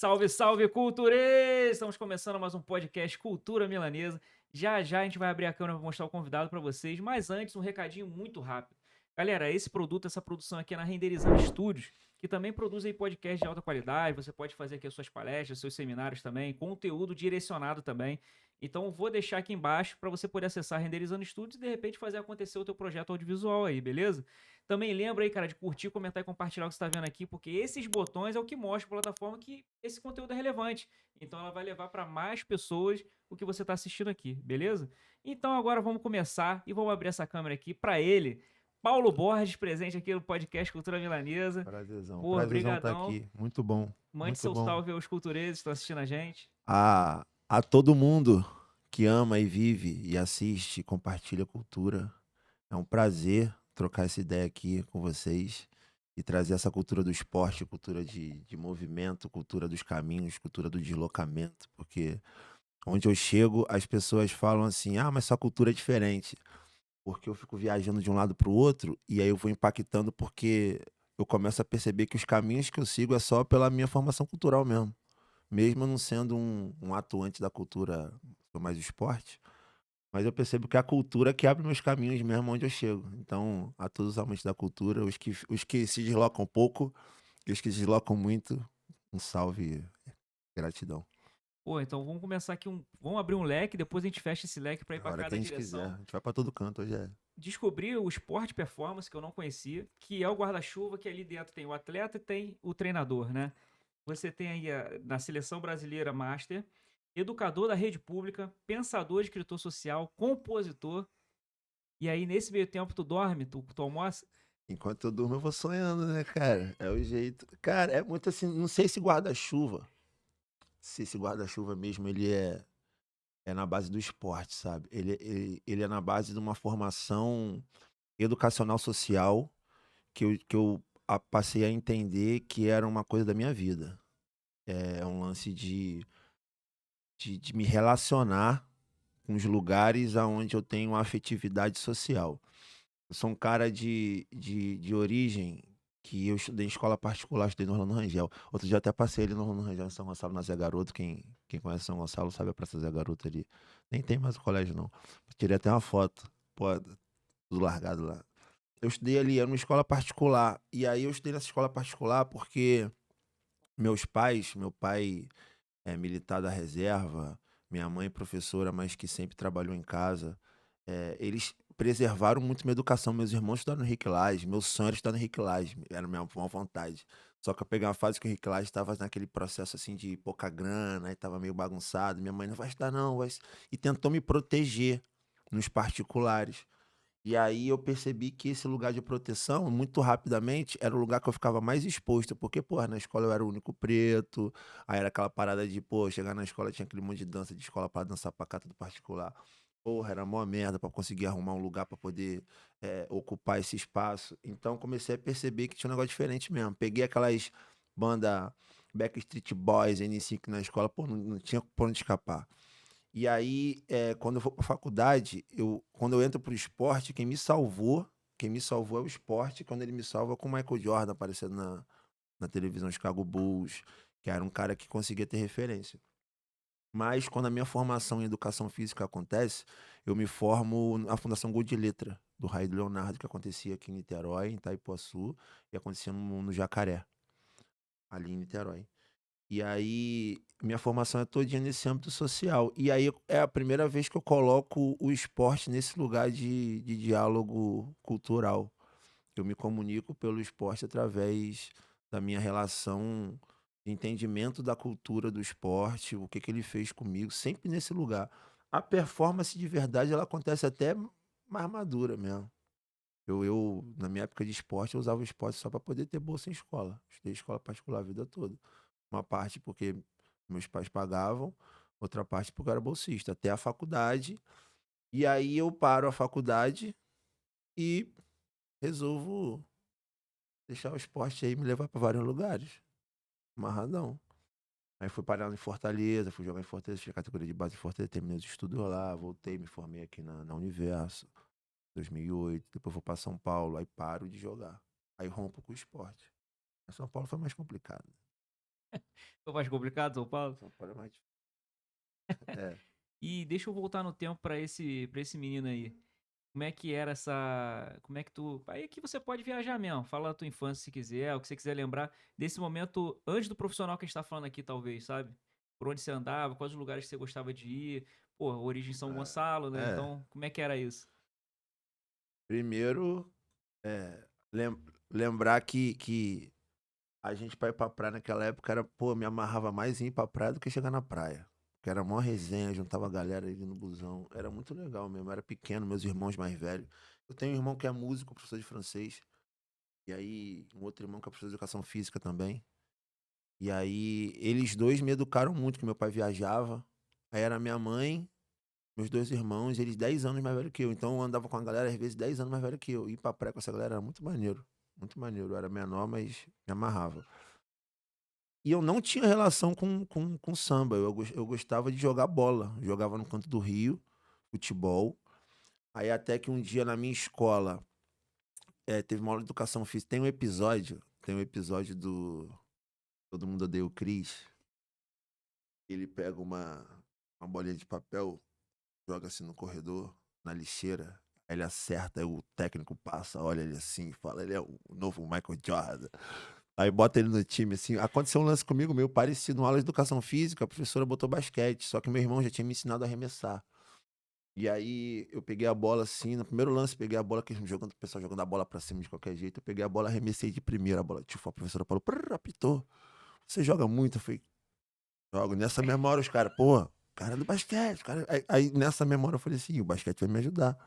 Salve, salve, cultureiros! Estamos começando mais um podcast Cultura Milanesa. Já já a gente vai abrir a câmera para mostrar o convidado para vocês, mas antes um recadinho muito rápido. Galera, esse produto, essa produção aqui é na Renderizando Studios, que também produz aí podcast de alta qualidade. Você pode fazer aqui as suas palestras, seus seminários também, conteúdo direcionado também. Então vou deixar aqui embaixo para você poder acessar Renderizando Studios e de repente fazer acontecer o teu projeto audiovisual aí, beleza? Também lembra aí, cara, de curtir, comentar e compartilhar o que você está vendo aqui, porque esses botões é o que mostra para a plataforma que esse conteúdo é relevante. Então ela vai levar para mais pessoas o que você está assistindo aqui, beleza? Então agora vamos começar e vamos abrir essa câmera aqui para ele, Paulo Borges, presente aqui no podcast Cultura Milanesa. Prazerzão, Porra, prazerzão estar brigadão. aqui. Muito bom, Mande muito seu bom. salve aos cultureiros que estão assistindo a gente. A todo mundo que ama e vive e assiste e compartilha cultura, é um prazer trocar essa ideia aqui com vocês e trazer essa cultura do esporte, cultura de movimento, cultura dos caminhos, cultura do deslocamento, porque onde eu chego, as pessoas falam assim: ah, mas sua cultura é diferente, porque eu fico viajando de um lado para o outro e aí eu vou impactando porque eu começo a perceber que os caminhos que eu sigo é só pela minha formação cultural mesmo. Mesmo eu não sendo um atuante da cultura, sou mais do esporte, mas eu percebo que é a cultura que abre meus caminhos mesmo onde eu chego. Então, a todos os amantes da cultura, os que se deslocam pouco e os que se deslocam muito, um salve, gratidão. Pô, então vamos começar aqui vamos abrir um leque, depois a gente fecha esse leque para ir A para hora que a cada gente quiser, direção. a gente vai pra todo canto hoje é. Descobri o esporte performance que eu não conhecia, que é o guarda-chuva, que ali dentro tem o atleta e tem o treinador, né? Você tem aí na seleção brasileira master, educador da rede pública, pensador, escritor social, compositor. E aí nesse meio tempo tu dorme, tu almoça. Enquanto eu durmo, eu vou sonhando, né, cara? É o jeito. Cara, é muito assim, não sei se guarda-chuva, se esse guarda-chuva mesmo ele é na base do esporte, sabe? Ele é na base de uma formação educacional social que eu passei a entender que era uma coisa da minha vida. É um lance de me relacionar com os lugares aonde eu tenho uma afetividade social. Eu sou um cara de origem que eu estudei em escola particular, estudei no Orlando Rangel. Outro dia até passei ali no Orlando Rangel, em São Gonçalo, na Zé Garoto. Quem conhece São Gonçalo sabe a Praça Zé Garoto ali. Nem tem mais o colégio, não. Tirei até uma foto. Pô, tudo largado lá. Eu estudei ali, era uma escola particular. E aí eu estudei nessa escola particular porque meu pai é militar da reserva, minha mãe professora, mas que sempre trabalhou em casa, eles preservaram muito minha educação. Meus irmãos estudaram no Rick Lage, meu sonho era estudar no Rick Lage, era a minha maior vontade. Só que eu peguei uma fase que o Rick Lage estava naquele processo assim de pouca grana, aí tava meio bagunçado. Minha mãe não vai estudar, não, vai. E tentou me proteger nos particulares. E aí eu percebi que esse lugar de proteção, muito rapidamente, era o lugar que eu ficava mais exposto, porque, porra, na escola eu era o único preto, aí era aquela parada de, pô, chegar na escola tinha aquele monte de dança de escola pra dançar pra cá, tudo particular. Porra, era mó merda pra conseguir arrumar um lugar pra poder ocupar esse espaço. Então comecei a perceber que tinha um negócio diferente mesmo. Peguei aquelas banda Backstreet Boys, N5 na escola, pô, não tinha por onde escapar. E aí, quando eu vou pra faculdade, quando eu entro para o esporte, quem me salvou é o esporte, quando ele me salva é com o Michael Jordan aparecendo na televisão Chicago Bulls, que era um cara que conseguia ter referência. Mas quando a minha formação em educação física acontece, eu me formo na Fundação Gol de Letra, do Raio do Leonardo, que acontecia aqui em Niterói, em Itaipuaçu, e acontecia no Jacaré, ali em Niterói. E aí, minha formação é todinha nesse âmbito social. E aí é a primeira vez que eu coloco o esporte nesse lugar de diálogo cultural. Eu me comunico pelo esporte através da minha relação de entendimento da cultura do esporte, o que que ele fez comigo, sempre nesse lugar. A performance de verdade, ela acontece até mais madura mesmo. Na minha época de esporte, eu usava o esporte só para poder ter bolsa em escola. Estudei escola particular a vida toda. Uma parte porque meus pais pagavam, outra parte porque eu era bolsista, até a faculdade. E aí eu paro a faculdade e resolvo deixar o esporte aí me levar para vários lugares. Amarradão. Aí fui parar em Fortaleza, fui jogar em Fortaleza, fiz a categoria de base em Fortaleza, terminei os estudos lá, voltei, me formei aqui na Universo, 2008. Depois vou para São Paulo, aí paro de jogar. Aí rompo com o esporte. Mas São Paulo foi mais complicado. Foi mais complicado, São Paulo? São Paulo é mais difícil. É. E deixa eu voltar no tempo pra esse menino aí. Como é que era essa como é que tu aí aqui você pode viajar mesmo, fala da tua infância se quiser, o que você quiser lembrar desse momento antes do profissional que a gente tá falando aqui talvez, sabe. Por onde você andava, quais os lugares que você gostava de ir. Pô, origem São Gonçalo, né, É. então como é que era isso? Primeiro, é, lembrar que a gente pra ir pra praia naquela época era, pô, me amarrava mais em ir pra praia do que chegar na praia. Porque era mó resenha, juntava a galera ali no busão. Era muito legal mesmo. Eu era pequeno, meus irmãos mais velhos. Eu tenho um irmão que é músico, professor de francês. E aí, um outro irmão que é professor de educação física também. E aí, eles dois me educaram muito, que meu pai viajava. Aí era minha mãe, meus dois irmãos, eles 10 anos mais velho que eu. Então eu andava com a galera, às vezes, 10 anos mais velho que eu. Ir pra praia com essa galera era muito maneiro. Muito maneiro. Eu era menor, mas me amarrava. E eu não tinha relação com samba. Eu gostava de jogar bola. Jogava no canto do Rio, futebol. Aí até que um dia na minha escola, teve uma aula de educação física. Tem um episódio do Todo Mundo Odeia o Chris. Ele pega uma bolinha de papel, joga assim no corredor, na lixeira. Aí ele acerta, aí o técnico passa, olha ele assim, fala, ele é o novo Michael Jordan. Aí bota ele no time, assim. Aconteceu um lance comigo meio parecido. Na aula de educação física, a professora botou basquete, só que meu irmão já tinha me ensinado a arremessar. E aí eu peguei a bola assim, no primeiro lance, peguei a bola, que jogando, o pessoal jogando a bola pra cima de qualquer jeito. Eu peguei a bola, arremessei de primeira, a bola, tipo, a professora falou, "Prrr", apitou. Você joga muito? Eu falei, jogo. Nessa memória, os caras, pô, cara é do basquete. Cara... Aí nessa memória eu falei assim, o basquete vai me ajudar.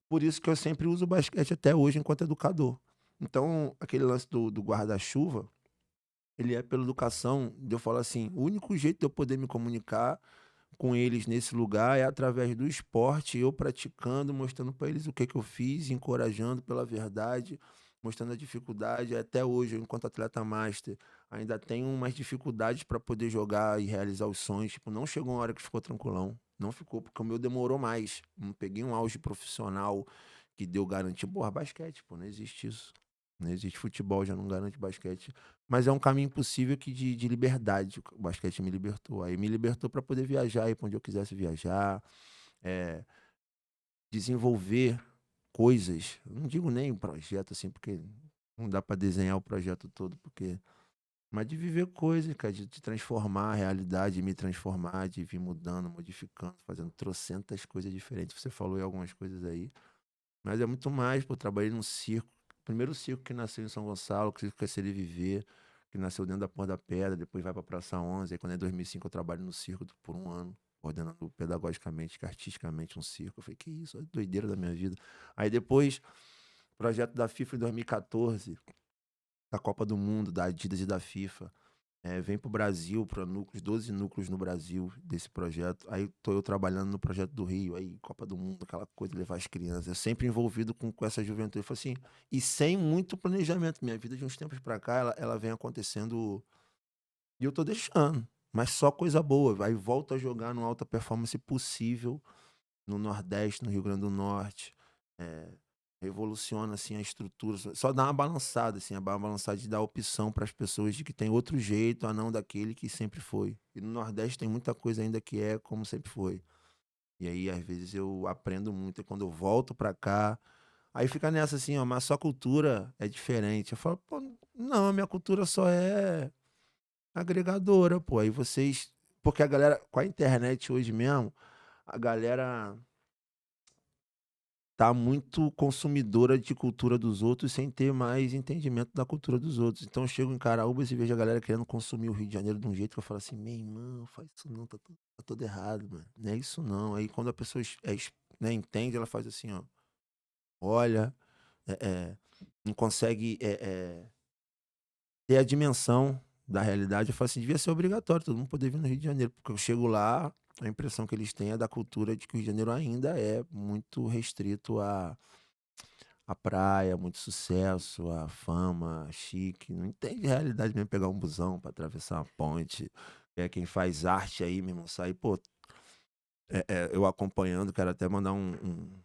Por isso que eu sempre uso o basquete até hoje enquanto educador. Então, aquele lance do guarda-chuva, ele é pela educação, de eu falar assim, o único jeito de eu poder me comunicar com eles nesse lugar é através do esporte, eu praticando, mostrando para eles o que eu fiz, encorajando pela verdade, mostrando a dificuldade. Até hoje, eu, enquanto atleta master, ainda tenho umas dificuldades para poder jogar e realizar os sonhos. Tipo, não chegou uma hora que ficou tranquilão. Não ficou, porque o meu demorou mais. Não peguei um auge profissional que deu garantia. Porra, basquete, pô, não existe isso. Não existe futebol, já não garante basquete. Mas é um caminho possível que de liberdade. O basquete me libertou. Aí me libertou para poder viajar, ir pra onde eu quisesse viajar, eh, desenvolver coisas. Não digo nem um projeto assim, porque não dá para desenhar o projeto todo, porque mas de viver coisas, cara, de transformar a realidade, de me transformar, de vir mudando, modificando, fazendo trocentas coisas diferentes. Você falou em algumas coisas aí, mas é muito mais, pô, eu trabalhei num circo, primeiro circo que nasceu em São Gonçalo, que é Ser e Viver, que nasceu dentro da Porta da Pedra, depois vai pra Praça 11, aí quando é 2005 eu trabalho no circo por um ano, coordenando pedagogicamente, artisticamente um circo. Eu falei, que isso, é doideira da minha vida. Aí depois, projeto da FIFA em 2014, da Copa do Mundo, da Adidas e da FIFA. Vem para o Brasil, para núcleos, 12 núcleos no Brasil desse projeto. Aí tô eu trabalhando no projeto do Rio, aí Copa do Mundo, aquela coisa, levar as crianças. Eu sempre envolvido com essa juventude. Eu falei assim, e sem muito planejamento. Minha vida de uns tempos para cá, ela vem acontecendo e eu tô deixando. Mas só coisa boa. Aí volto a jogar no alta performance possível no Nordeste, no Rio Grande do Norte. eh, Revoluciona assim a estrutura, só dá uma balançada, assim, a balançada de dar opção para as pessoas de que tem outro jeito, a não daquele que sempre foi. E no Nordeste tem muita coisa ainda que é como sempre foi. E aí, às vezes, eu aprendo muito, e quando eu volto para cá, aí fica nessa assim, ó, mas sua cultura é diferente. Eu falo, pô, não, a minha cultura só é agregadora, pô. Aí vocês. Porque a galera, com a internet hoje mesmo, a galera tá muito consumidora de cultura dos outros sem ter mais entendimento da cultura dos outros. Então eu chego em Caraúbas e vejo a galera querendo consumir o Rio de Janeiro de um jeito que eu falo assim, meu irmão, faz isso não, tá todo errado, mano. Não é isso não. Aí quando a pessoa né, entende, ela faz assim, ó, olha, é, é, não consegue ter a dimensão da realidade. Eu falo assim, devia ser obrigatório todo mundo poder vir no Rio de Janeiro, porque eu chego lá, a impressão que eles têm é da cultura de que o Rio de Janeiro ainda é muito restrito a praia, muito sucesso, a fama, chique. Não entende realidade mesmo pegar um busão pra atravessar uma ponte. É quem faz arte aí, meu irmão, sai, pô, eu acompanhando, quero até mandar um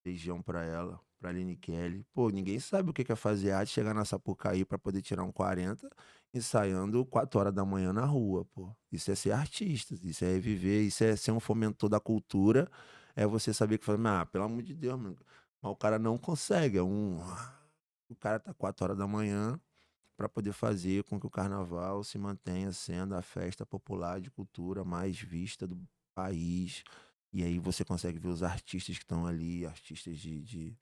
beijão pra ela. pra Aline Kelly. Pô, ninguém sabe o que que é fazer arte, chegar na Sapucaí pra poder tirar um 40, ensaiando 4 horas da manhã na rua, pô. Isso é ser artista, isso é viver, isso é ser um fomentor da cultura, é você saber que fala, ah, pelo amor de Deus, mano. Mas o cara não consegue, o cara tá 4 horas da manhã para poder fazer com que o carnaval se mantenha sendo a festa popular de cultura mais vista do país. E aí você consegue ver os artistas que estão ali, artistas de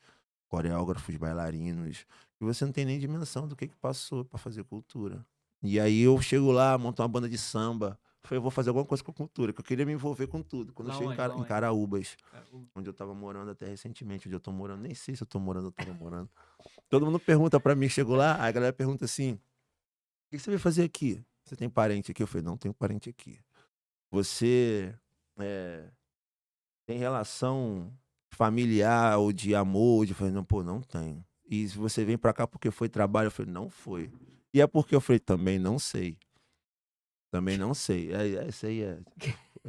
coreógrafos, bailarinos, e você não tem nem dimensão do que passou para fazer cultura. E aí eu chego lá, monto uma banda de samba. Falei, eu vou fazer alguma coisa com cultura, que eu queria me envolver com tudo. Quando eu Lá chego onde? Lá em onde? Caraúbas, Cara, onde eu tava morando até recentemente, onde eu tô morando, nem sei se eu tô morando ou tava morando. Todo mundo pergunta pra mim, chegou lá, aí a galera pergunta assim: o que você veio fazer aqui? Você tem parente aqui? Eu falei, não tenho parente aqui. Você tem relação familiar ou de amor? Eu falei, não, pô, não tenho. E se você vem pra cá porque foi trabalho? Eu falei, não foi. E é porque eu falei, também não sei. Também não sei. Isso aí é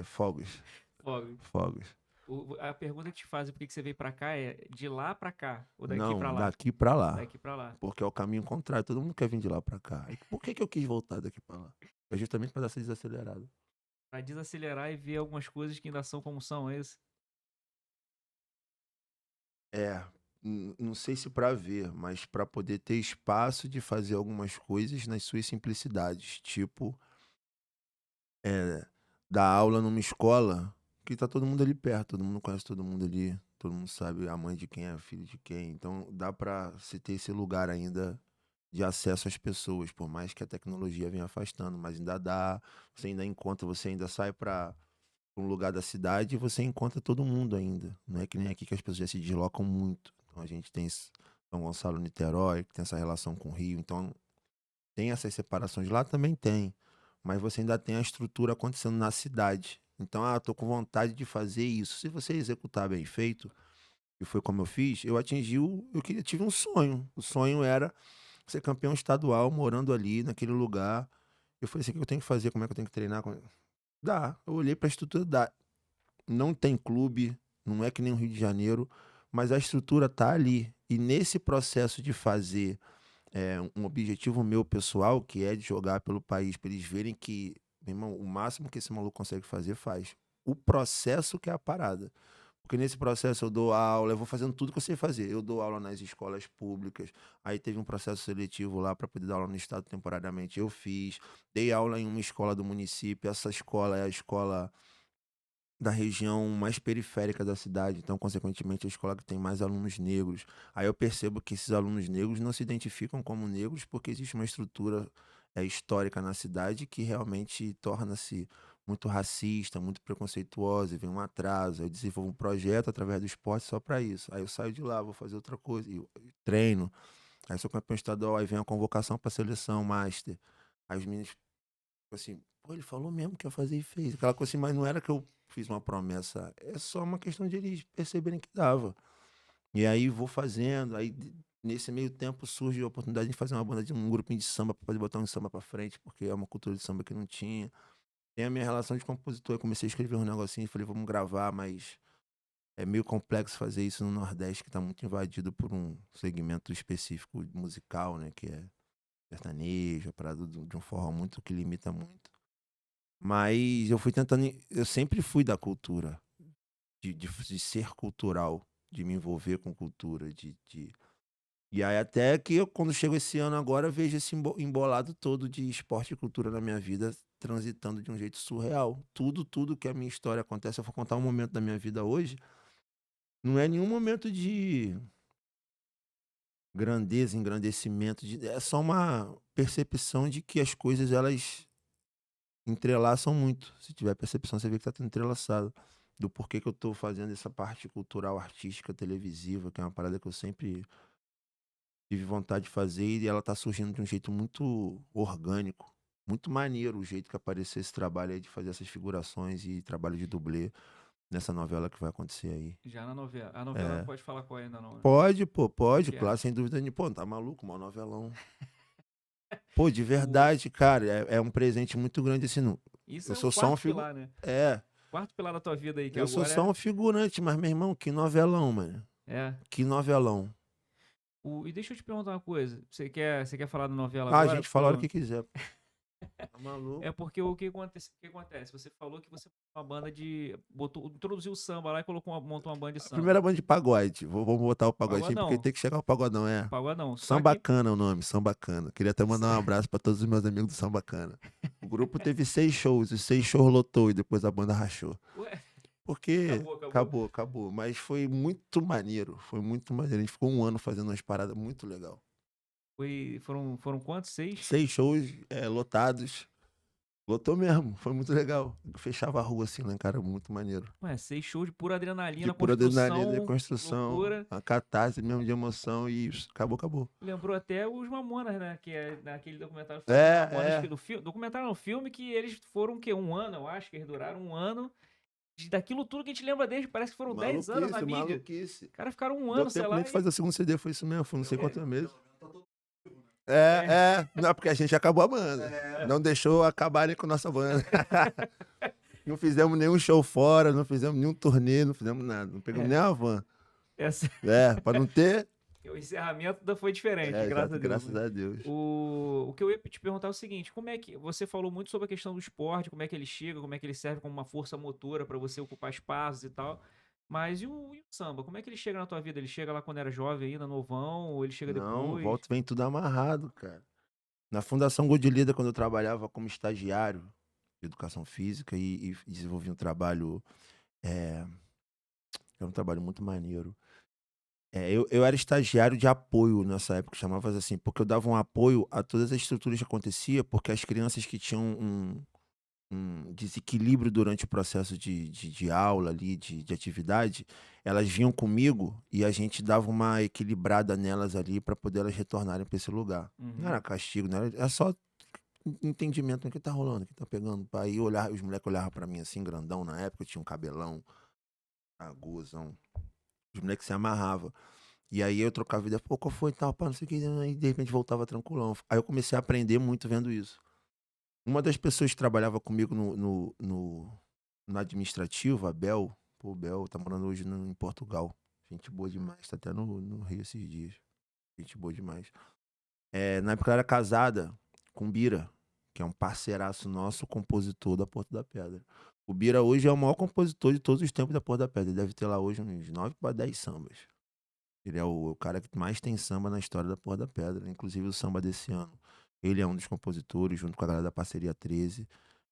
fogos. Fogo. Fogos. A pergunta que te fazem por que que você veio pra cá é de lá pra cá, ou daqui pra Não, lá? daqui pra lá. Daqui pra lá. Porque é o caminho contrário. Todo mundo quer vir de lá pra cá. E por que que eu quis voltar daqui pra lá? É justamente pra dar essa desacelerada. Pra desacelerar e ver algumas coisas que ainda são como são, é isso? É, não sei se para ver, mas para poder ter espaço de fazer algumas coisas nas suas simplicidades, tipo, eh, dar aula numa escola que tá todo mundo ali perto, todo mundo conhece todo mundo ali, todo mundo sabe a mãe de quem é, filho de quem, então dá para se ter esse lugar ainda de acesso às pessoas, por mais que a tecnologia venha afastando, mas ainda dá, você ainda encontra, você ainda sai para um lugar da cidade e você encontra todo mundo ainda. Não é que nem aqui que as pessoas já se deslocam muito. Então a gente tem São Gonçalo, Niterói, que tem essa relação com o Rio. Então tem essas separações. Lá também tem. Mas você ainda tem a estrutura acontecendo na cidade. Então, tô com vontade de fazer isso. Se você executar bem feito, e foi como eu fiz, eu atingi tive um sonho. O sonho era ser campeão estadual, morando ali, naquele lugar. Eu falei assim, o que eu tenho que fazer? Como é que eu tenho que treinar? Dá. Eu olhei para a estrutura, dá. Não tem clube, não é que nem o Rio de Janeiro, mas a estrutura tá ali. E nesse processo de fazer um objetivo meu pessoal, que é de jogar pelo país, para eles verem que, meu irmão, o máximo que esse maluco consegue fazer, faz. O processo que é a parada. Porque nesse processo eu dou aula, eu vou fazendo tudo que eu sei fazer. Eu dou aula nas escolas públicas, aí teve um processo seletivo lá para poder dar aula no estado temporariamente. Eu fiz, dei aula em uma escola do município. Essa escola é a escola da região mais periférica da cidade, então, consequentemente, a escola que tem mais alunos negros. Aí eu percebo que esses alunos negros não se identificam como negros porque existe uma estrutura histórica na cidade que realmente torna-se muito racista, muito preconceituosa, e vem um atraso. Eu desenvolvo um projeto através do esporte só para isso. Aí eu saio de lá, vou fazer outra coisa, e eu treino. Aí sou campeão estadual, aí vem a convocação para seleção, master. Aí os meninos assim, pô, ele falou mesmo que ia fazer e fez. Aquela coisa assim, mas não era que eu fiz uma promessa. É só uma questão de eles perceberem que dava. E aí vou fazendo, nesse meio tempo surge a oportunidade de fazer uma banda de um grupinho de samba para poder botar um samba para frente, porque é uma cultura de samba que não tinha. Tem a minha relação de compositor, eu comecei a escrever um negocinho, falei, vamos gravar, mas é meio complexo fazer isso no Nordeste, que está muito invadido por um segmento específico musical, né, que é sertanejo, a parada de um forró muito que limita muito. Mas eu fui tentando. Eu sempre fui da cultura, de ser cultural, de me envolver com cultura. E aí, até que eu, quando chego esse ano agora, eu vejo esse embolado todo de esporte e cultura na minha vida, transitando de um jeito surreal. Tudo que a minha história acontece, eu vou contar um momento da minha vida hoje, não é nenhum momento de grandeza, engrandecimento, é só uma percepção de que as coisas elas entrelaçam muito. Se tiver percepção, você vê que tá tudo entrelaçado. Do porquê que eu tô fazendo essa parte cultural, artística, televisiva, que é uma parada que eu sempre tive vontade de fazer e ela tá surgindo de um jeito muito orgânico. Muito maneiro o jeito que apareceu esse trabalho aí de fazer essas figurações e trabalho de dublê nessa novela que vai acontecer aí. Já na novela. A novela não É. pode falar qual é ainda não, né? Pode, pô, Como é pode, que é? claro, sem dúvida nenhuma. Pô, tá maluco, mó novelão. Pô, de O... verdade, cara, é um presente muito grande assim. Isso Eu é o sou só um quarto figu... pilar, né? É, Quarto pilar da tua vida aí, que eu sou agora só é. um figurante, mas, meu irmão, que novelão, mano. É. Que novelão. E deixa eu te perguntar uma coisa. Você quer falar da novela Ah, a agora? gente fala a hora que quiser. Tá É maluco? porque o que acontece? Você falou que você uma banda de. Introduziu o samba lá e montou uma banda de A samba. primeira banda de pagode. Vamos botar o pagodinho, porque Pagodão. tem que chegar o pagodão, é. Pagodão. Só que. Sambacana é o nome, Sambacana. Queria até mandar um abraço pra todos os meus amigos do Sambacana. O grupo teve 6 shows, os 6 shows lotou e depois a banda rachou. Ué, Porque acabou. acabou. Mas foi muito maneiro, foi muito maneiro. A gente ficou um ano fazendo umas paradas muito legal. Foram quantos? 6? 6 shows lotados. Lotou mesmo, foi muito legal. Fechava a rua assim, né, cara? Muito maneiro. Ué, 6 shows de pura De adrenalina, pura adrenalina, de construção, construção, loucura. a catarse mesmo de emoção e isso, acabou. Lembrou até os Mamonas, né? Que é naquele documentário falando dos É, Mamonas, que é. no filme. Documentário no filme que eles foram o quê? Um ano, eu acho, que eles duraram um ano. Daquilo tudo que a gente lembra deles, parece que foram 10 anos na Maluquice, mídia. maluquice. Os caras ficaram um Deu ano, sei tempo nem lá, de e. fazer o segundo CD, foi isso mesmo, foi não sei É, quantos meses. é. Não, porque a gente acabou a banda. Não deixou acabarem com nossa banda. Não fizemos nenhum show fora, não fizemos nenhum turnê, não fizemos nada. Não pegamos É, nem a van. essa, Pra não ter. o encerramento foi diferente, graças Exato, a Deus. graças a Deus. O que eu ia te perguntar é o seguinte: como é que você falou muito sobre a questão do esporte, como é que ele chega, como é que ele serve como uma força motora para você ocupar espaços e tal. Mas e o samba? Como é que ele chega na tua vida? Ele chega lá quando era jovem ainda, novão, ou ele chega Não, depois? volta e vem tudo amarrado, cara. Na Fundação Godilida, quando eu trabalhava como estagiário de educação física e desenvolvi um trabalho, é, era um trabalho muito maneiro. Eu era estagiário de apoio nessa época, chamava assim, porque eu dava um apoio a todas as estruturas que acontecia, porque as crianças que tinham um desequilíbrio durante o processo de aula ali, de atividade, elas vinham comigo e a gente dava uma equilibrada nelas ali para poder elas retornarem para esse lugar. Não Uhum. era castigo, não era, era só entendimento do que tá rolando, o que tá pegando. Aí olhar, os moleques olhavam para mim assim, grandão na época, eu tinha um cabelão, aguzão. Os moleques se amarravam. E aí eu trocava ideia, pô, qual foi e tal, pá, não sei o que, aí de repente voltava tranquilão. Aí eu comecei a aprender muito vendo isso. Uma das pessoas que trabalhava comigo no administrativo, a Bel, pô, Bel tá morando hoje em Portugal. Gente boa demais, tá até no Rio esses dias. Gente boa demais. Na época ela era casada com o Bira, que é um parceiraço nosso, compositor da Porto da Pedra. O Bira hoje é o maior compositor de todos os tempos da Porto da Pedra. Ele deve ter lá hoje uns 9 para 10 sambas. Ele é o cara que mais tem samba na história da Porra da Pedra, inclusive o samba desse ano. Ele é um dos compositores, junto com a galera da Parceria 13,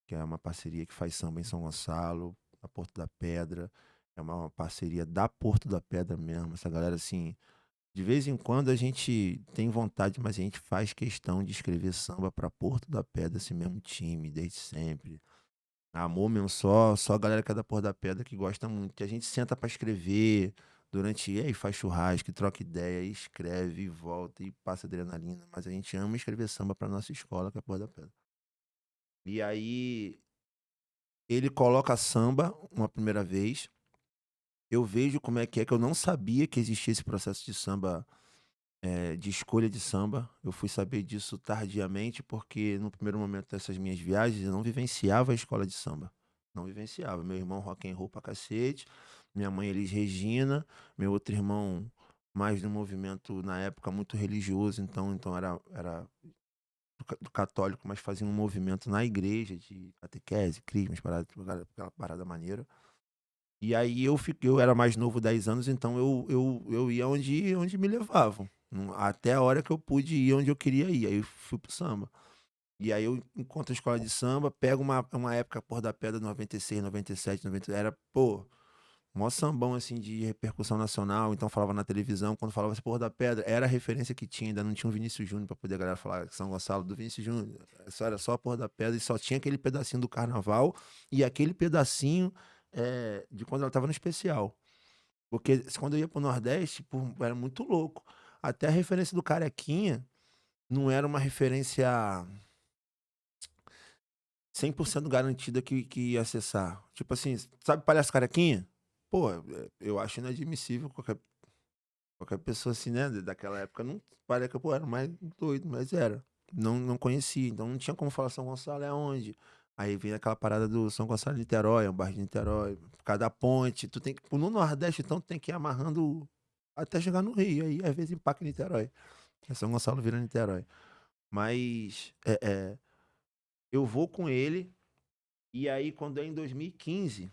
que é uma parceria que faz samba em São Gonçalo, na Porto da Pedra. É uma parceria da Porto da Pedra mesmo. Essa galera, assim, de vez em quando a gente tem vontade, mas a gente faz questão de escrever samba pra Porto da Pedra, esse mesmo time, desde sempre. Amor mesmo, só a galera que é da Porra da Pedra que gosta muito. Que a gente senta pra escrever durante. E aí faz churrasco, e troca ideia, e escreve, e volta, e passa adrenalina. Mas a gente ama escrever samba pra nossa escola, que é a Porra da Pedra. E aí ele coloca samba uma primeira vez. Eu vejo como é que eu não sabia que existia esse processo de samba, de escolha de samba. Eu fui saber disso tardiamente, porque no primeiro momento dessas minhas viagens eu não vivenciava a escola de samba. Não vivenciava. Meu irmão rock and roll pra cacete, minha mãe Elis Regina, meu outro irmão mais no movimento na época muito religioso, então era do católico, mas fazia um movimento na igreja de catequese, crismas, aquela parada maneira. E aí eu era mais novo, 10 anos, então eu ia onde me levavam. Até a hora que eu pude ir onde eu queria ir. Aí eu fui pro samba. E aí eu encontro a escola de samba, pego uma época, Porra da Pedra, 96, 97, 90, era, pô, mó sambão, assim, de repercussão nacional. Então falava na televisão, quando falava assim, Porra da Pedra, era a referência que tinha, ainda não tinha o Vinícius Júnior pra poder a galera falar São Gonçalo do Vinícius Júnior. Era só a Porra da Pedra e só tinha aquele pedacinho do carnaval e aquele pedacinho de quando ela tava no especial. Porque quando eu ia pro Nordeste, pô, era muito louco. Até a referência do Carequinha não era uma referência 100% garantida que ia acessar. Tipo assim, sabe Palhaço Carequinha? Pô, eu acho inadmissível qualquer pessoa assim, né, daquela época. Não parecia que eu era mais doido, mas era. Não conhecia, então não tinha como falar São Gonçalo é onde. Aí vem aquela parada do São Gonçalo de Niterói, é um bairro de Niterói, por causa da ponte. Tu tem que, no Nordeste, então, tu tem que ir amarrando até chegar no Rio, aí às vezes impacta em Niterói, que São Gonçalo vira Niterói. Mas, eu vou com ele, e aí quando é em 2015,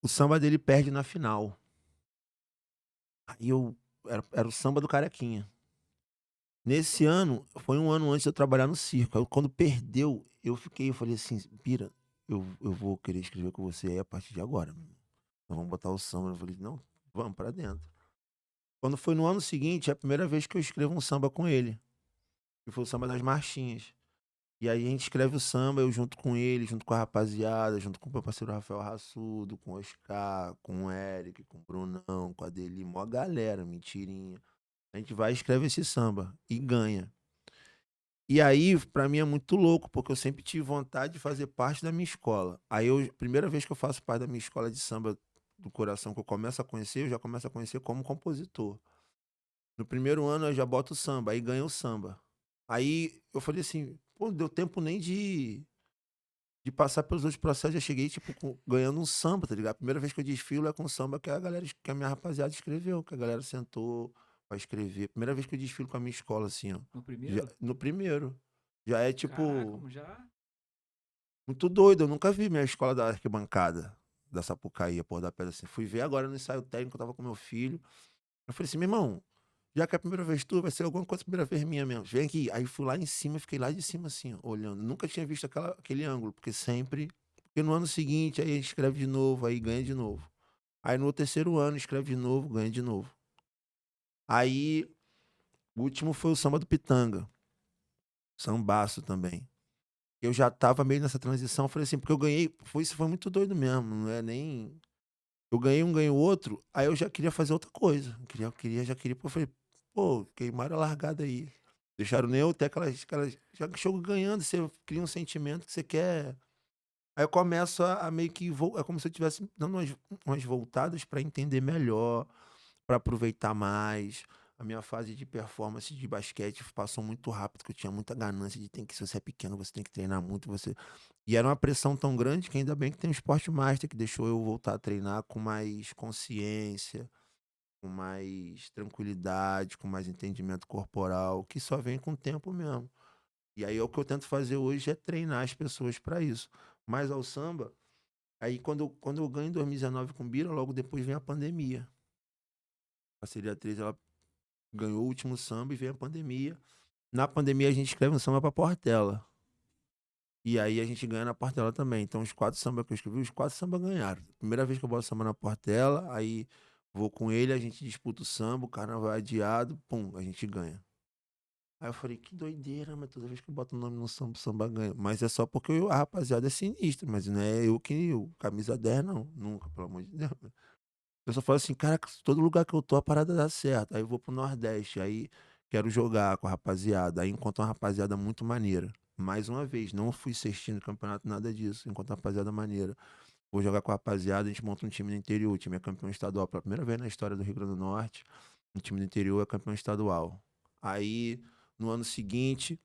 o samba dele perde na final. Aí eu era o samba do Carequinha. Nesse ano, foi um ano antes de eu trabalhar no circo, aí quando perdeu, eu falei assim: "Bira, eu vou querer escrever com você aí a partir de agora, nós vamos botar o samba". Eu falei: "Não, vamos pra dentro". Quando foi no ano seguinte, é a primeira vez que eu escrevo um samba com ele, que foi o Samba das Marchinhas. E aí a gente escreve o samba, eu junto com ele, junto com a rapaziada, junto com o meu parceiro Rafael Rassudo, com o Oscar, com o Eric, com o Brunão, com a Deli, mó galera, mentirinha. A gente vai e escreve esse samba e ganha. E aí, pra mim é muito louco, porque eu sempre tive vontade de fazer parte da minha escola. Aí eu, primeira vez que eu faço parte da minha escola de samba do coração, que eu começo a conhecer, eu já começo a conhecer como compositor. No primeiro ano eu já boto o samba, aí ganha o samba. Aí eu falei assim, pô, não deu tempo nem de passar pelos outros processos, já cheguei, tipo, ganhando um samba, tá ligado? A primeira vez que eu desfilo é com samba que a galera, que a minha rapaziada escreveu, que a galera sentou pra escrever. Primeira vez que eu desfilo com a minha escola, assim, ó. No primeiro? No primeiro. Já é, Caraca, tipo, já. muito doido. Eu nunca vi minha escola da arquibancada, da Sapucaí, Pôr da Pedra, assim. Fui ver agora no ensaio técnico, eu tava com meu filho. Eu falei assim, meu irmão, já que é a primeira vez tua, vai ser alguma coisa primeira vez minha mesmo. Vem aqui. Aí fui lá em cima, fiquei lá de cima assim, ó, olhando. Nunca tinha visto aquele ângulo, porque sempre. Porque no ano seguinte, aí a gente escreve de novo, aí ganha de novo. Aí no terceiro ano, escreve de novo, ganha de novo. Aí, o último foi o samba do Pitanga. Sambaço também. Eu já tava meio nessa transição, falei assim, porque eu ganhei. Isso foi muito doido mesmo, não é nem. Eu ganhei um, ganhei o outro, aí eu já queria fazer outra coisa. Já queria, pô, eu falei, pô, queimaram a largada aí. Deixaram nem eu ter aquelas. Já que chego ganhando, você cria um sentimento que você quer. Aí eu começo a meio que. É como se eu estivesse dando umas voltadas para entender melhor, para aproveitar mais. A minha fase de performance de basquete passou muito rápido, que eu tinha muita ganância de ter que, se você é pequeno, você tem que treinar muito, você. E era uma pressão tão grande que ainda bem que tem o Sport Master, que deixou eu voltar a treinar com mais consciência, com mais tranquilidade, com mais entendimento corporal, que só vem com o tempo mesmo. E aí é o que eu tento fazer hoje é treinar as pessoas para isso. Mas ao samba, aí quando eu ganho em 2019 com o Bira, logo depois vem a pandemia. A Parceria 3, ela ganhou o último samba e vem a pandemia. Na pandemia a gente escreve um samba pra Portela. E aí a gente ganha na Portela também. Então os 4 sambas que eu escrevi, os 4 sambas ganharam. Primeira vez que eu boto samba na Portela, aí vou com ele, a gente disputa o samba, o carnaval é adiado, pum, a gente ganha. Aí eu falei, que doideira, mas toda vez que eu boto o nome no samba, o samba ganha. Mas é só porque a rapaziada é sinistra, mas não é eu que, o camisa 10 não, nunca, pelo amor de Deus. Eu só falo assim, cara, todo lugar que eu tô, a parada dá certo. Aí eu vou pro Nordeste, aí quero jogar com a rapaziada. Aí encontro uma rapaziada muito maneira. Mais uma vez, não fui cestinho no campeonato, nada disso. Encontro uma rapaziada maneira. Vou jogar com a rapaziada, a gente monta um time no interior. O time é campeão estadual. Pela primeira vez na história do Rio Grande do Norte, um time do interior é campeão estadual. Aí, no ano seguinte,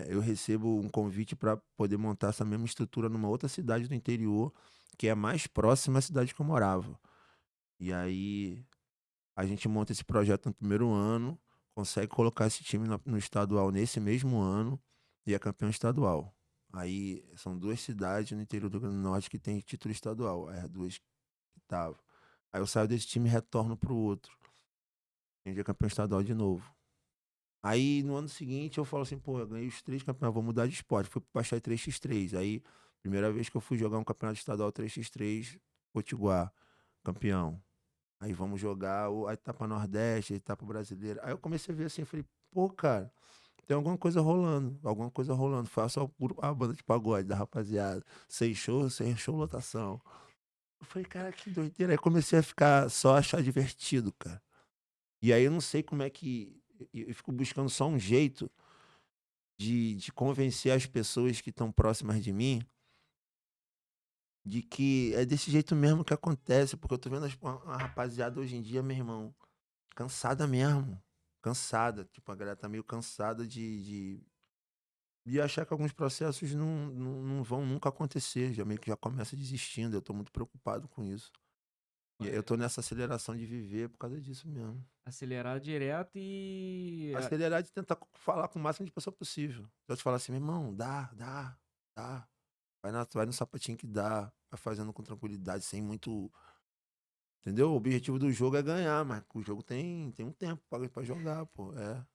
eu recebo um convite para poder montar essa mesma estrutura numa outra cidade do interior, que é mais próxima à cidade que eu morava. E aí a gente monta esse projeto no primeiro ano, consegue colocar esse time no estadual nesse mesmo ano e é campeão estadual. Aí são 2 cidades no interior do Rio Grande do Norte que tem título estadual, as 2 que estavam. Aí eu saio desse time e retorno pro outro. A gente é campeão estadual de novo. Aí no ano seguinte eu falo assim, pô, eu ganhei os 3 campeonatos, vou mudar de esporte. Fui pro Basquete 3x3. Aí, primeira vez que eu fui jogar um campeonato estadual 3x3, Potiguar, campeão. Aí vamos jogar a etapa Nordeste, a etapa brasileira. Aí eu comecei a ver assim, eu falei, pô, cara, tem alguma coisa rolando, alguma coisa rolando. Faço a banda de pagode da rapaziada. 6 shows, 6 show lotação. Eu falei, cara, que doideira. Aí comecei a ficar só achar divertido, cara. E aí eu não sei como é que. Eu fico buscando só um jeito de convencer as pessoas que estão próximas de mim de que é desse jeito mesmo que acontece, porque eu tô vendo a rapaziada hoje em dia, meu irmão, cansada mesmo. Cansada. Tipo, a galera tá meio cansada de achar que alguns processos não vão nunca acontecer. Já meio que já começa desistindo. Eu tô muito preocupado com isso. E eu tô nessa aceleração de viver por causa disso mesmo. Acelerar direto e Acelerar de tentar falar com o máximo de pessoa possível. Eu te falar assim: "Meu irmão, dá. Vai no sapatinho que dá, vai fazendo com tranquilidade, sem muito". Entendeu? O objetivo do jogo é ganhar, mas o jogo tem um tempo pra jogar, pô, é.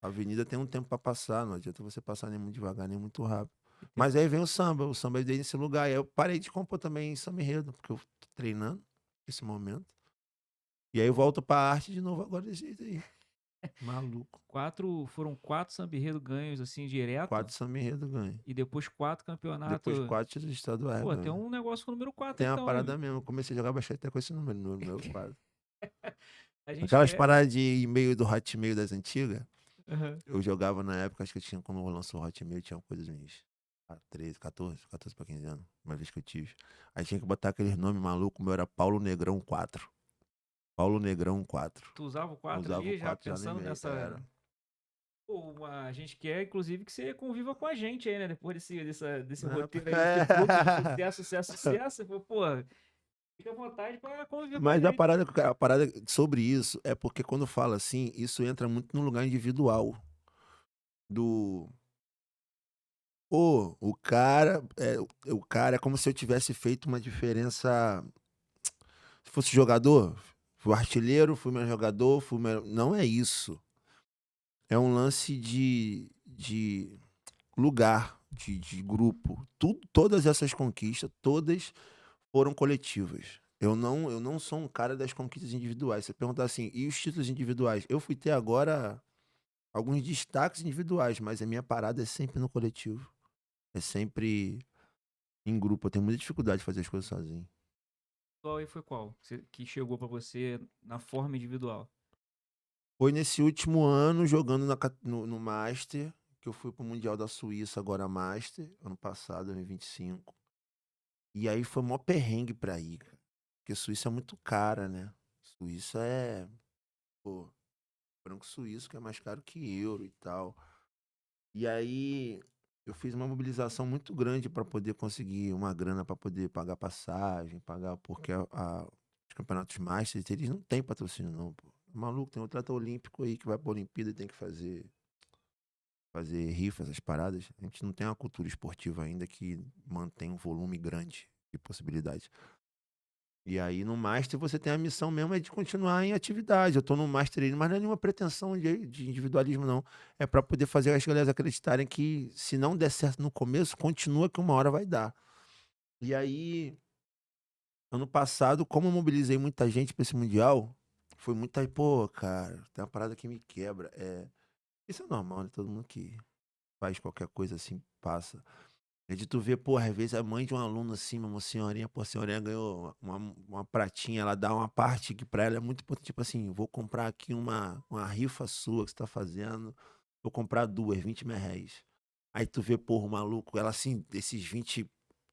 A avenida tem um tempo pra passar, não adianta você passar nem muito devagar, nem muito rápido. e tem Mas aí vem o samba veio nesse lugar, aí eu parei de compor também samba enredo, porque eu tô treinando nesse momento. E aí eu volto pra arte de novo agora desse jeito aí, maluco. 4 samba-enredo ganhos, assim, direto, 4 samba enredo ganha. e depois 4 Depois campeonato 4 títulos estaduais pô, tem ganha. um negócio com o número 4 Tem uma então, parada hein. mesmo, eu comecei a jogar basquete até com esse número, número 4. A gente Aquelas quer paradas de e-mail do Hotmail das antigas. aham. Eu jogava na época, acho que eu tinha, quando lançou o Hotmail, tinha coisa uns 13, 14 pra 15 anos, uma vez que eu tive. Aí tinha que botar aqueles nomes malucos, o meu era Paulo Negrão 4. Paulo Negrão 4. Tu usava o Eu 4 usava o ali já 4 já no pensando e-mail, nessa era. pô, a gente quer inclusive que você conviva com a gente aí, né, depois desse Né? roteiro aí, desse fluxo de sucesso, sucesso, sucesso, você falou: "Pô, fica à vontade pra conviver com a Mas gente". a parada sobre isso é porque quando fala assim, isso entra muito no lugar individual. Do. Pô, o cara é como se eu tivesse feito uma diferença. Se fosse jogador, fui artilheiro, fui melhor jogador, fui melhor. Não é isso. É um lance de lugar, de grupo. Todas essas conquistas, todas foram coletivas. Eu não sou um cara das conquistas individuais. Você perguntar assim, e os títulos individuais? Eu fui ter agora alguns destaques individuais, mas a minha parada é sempre no coletivo. É sempre em grupo. Eu tenho muita dificuldade de fazer as coisas sozinho. Qual aí foi qual? Que chegou pra você na forma individual? Foi nesse último ano, jogando no Master, que eu fui pro Mundial da Suíça, agora Master, ano passado, 2025. E aí foi mó perrengue pra ir, cara. Porque Suíça é muito cara, né? Suíça é, pô, franco suíço que é mais caro que euro e tal. E aí eu fiz uma mobilização muito grande para poder conseguir uma grana para poder pagar passagem, pagar, porque os campeonatos Masters, eles não têm patrocínio não, pô. Maluco, tem um atleta olímpico aí que vai pra Olimpíada e tem que fazer rifa, essas paradas. A gente não tem uma cultura esportiva ainda que mantém um volume grande de possibilidades. E aí no Master você tem a missão mesmo é de continuar em atividade. Eu tô no Master aí, mas não é nenhuma pretensão de individualismo, não. É para poder fazer as galera acreditarem que se não der certo no começo, continua que uma hora vai dar. E aí, ano passado, como eu mobilizei muita gente para esse Mundial, foi muita. Pô, cara, tem uma parada que me quebra. Isso é normal, né? Todo mundo que faz qualquer coisa assim passa. É de tu ver, porra, às vezes a mãe de um aluno assim, uma senhorinha, pô, a senhorinha ganhou uma pratinha, ela dá uma parte que pra ela é muito importante, tipo assim, vou comprar aqui uma rifa sua que você tá fazendo, vou comprar duas, 20 mil reais. Aí tu vê, porra, o maluco, ela assim, esses 20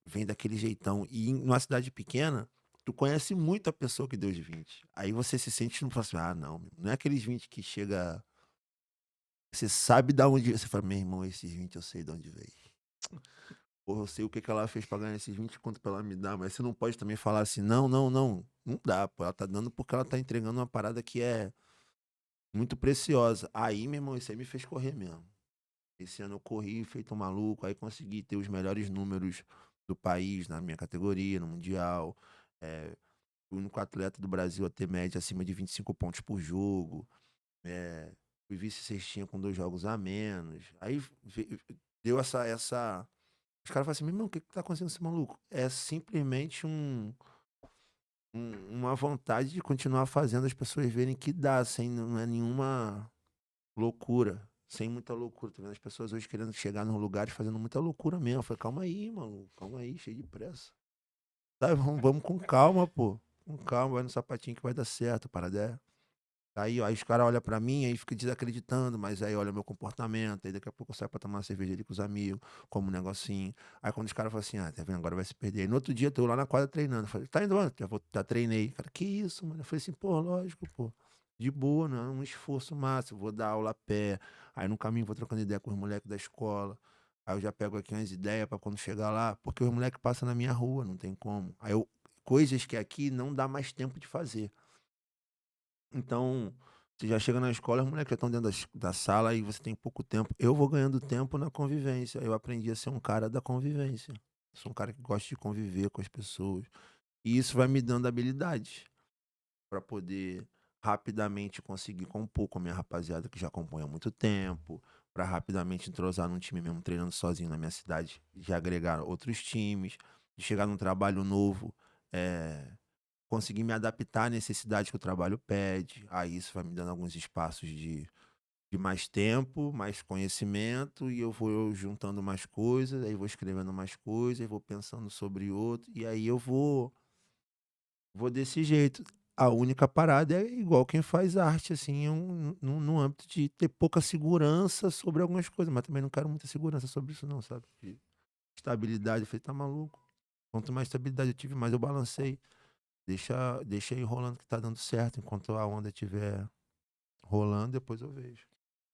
vem daquele jeitão. E numa cidade pequena, tu conhece muito a pessoa que deu os 20. Aí você se sente, não fala assim, ah, não, não é aqueles 20 que chega, você sabe da onde, você fala, meu irmão, esses 20 eu sei de onde veio. Porra, eu sei o que que ela fez pra ganhar esses 20 conto pra ela me dar, mas você não pode também falar assim, não, não, não. Não dá, pô. Ela tá dando porque ela tá entregando uma parada que é muito preciosa. Aí, meu irmão, isso aí me fez correr mesmo. Esse ano eu corri, feito um maluco, aí consegui ter os melhores números do país na minha categoria, no Mundial. É, fui o único atleta do Brasil a ter média acima de 25 pontos por jogo. É, fui vice-cestinha com 2 jogos a menos. Aí deu essa. Os caras falam assim, meu irmão, o que que tá acontecendo com esse maluco? É simplesmente uma vontade de continuar fazendo as pessoas verem que dá, sem não é nenhuma loucura, sem muita loucura. Tô vendo as pessoas hoje querendo chegar nos lugares fazendo muita loucura mesmo. Eu falei, calma aí, maluco, calma aí, cheio de pressa. Tá, vamos com calma, pô. Com calma, vai no sapatinho que vai dar certo, parada. Aí, ó, aí os caras olham pra mim, aí fica desacreditando, mas aí olha o meu comportamento, aí daqui a pouco eu saio pra tomar uma cerveja ali com os amigos, como um negocinho. Aí quando os caras falam assim, ah, tá vendo, agora vai se perder. Aí no outro dia eu tô lá na quadra treinando. Eu falei, tá indo onde? Já treinei. Cara, que isso, mano? Eu falei assim, pô, lógico, pô. De boa, não é um esforço máximo. Vou dar aula a pé. Aí no caminho vou trocando ideia com os moleques da escola. Aí eu já pego aqui umas ideias pra quando chegar lá, porque os moleques passam na minha rua, não tem como. Aí eu coisas que aqui não dá mais tempo de fazer. Então, você já chega na escola, os moleques já estão dentro da sala e você tem pouco tempo. Eu vou ganhando tempo na convivência. Eu aprendi a ser um cara da convivência. Sou um cara que gosta de conviver com as pessoas. E isso vai me dando habilidades para poder rapidamente conseguir compor com a minha rapaziada que já acompanha há muito tempo, para rapidamente entrosar num time mesmo treinando sozinho na minha cidade, de agregar outros times, de chegar num trabalho novo, eh, conseguir me adaptar à necessidade que o trabalho pede. Aí isso vai me dando alguns espaços de mais tempo, mais conhecimento, e eu vou juntando mais coisas, aí vou escrevendo mais coisas, vou pensando sobre outro, e aí eu vou desse jeito. A única parada é igual quem faz arte, assim, no âmbito de ter pouca segurança sobre algumas coisas, mas também não quero muita segurança sobre isso não, sabe? De estabilidade, eu falei: "Tá maluco? Quanto mais estabilidade eu tive, mais eu balancei. Deixa aí rolando que tá dando certo, enquanto a onda estiver rolando, depois eu vejo".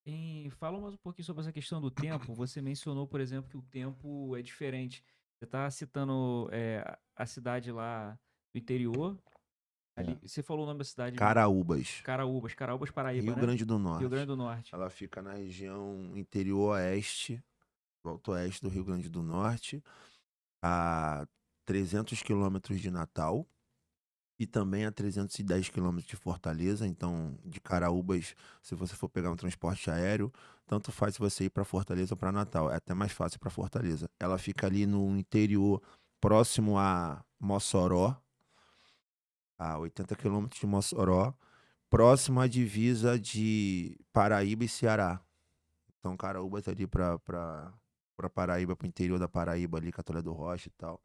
E fala mais um pouquinho sobre essa questão do tempo. Você mencionou, por exemplo, que o tempo é diferente. Você está citando a cidade lá do interior. É. Ali, você falou o nome da cidade, Caraúbas, Caraúbas, Caraúbas, Paraíba, Rio né? Grande do Rio Grande Norte. do Norte. Ela fica na região interior oeste, volta oeste do Rio Grande do Norte, a 300 quilômetros de Natal e também a 310 quilômetros de Fortaleza. Então, de Caraúbas, se você for pegar um transporte aéreo, tanto faz se você ir para Fortaleza ou para Natal. É até mais fácil para Fortaleza. Ela fica ali no interior, próximo a Mossoró, a 80 quilômetros de Mossoró, próximo à divisa de Paraíba e Ceará. Então, Caraúbas ali para Paraíba, para o interior da Paraíba, ali, Catolé do Rocha e tal.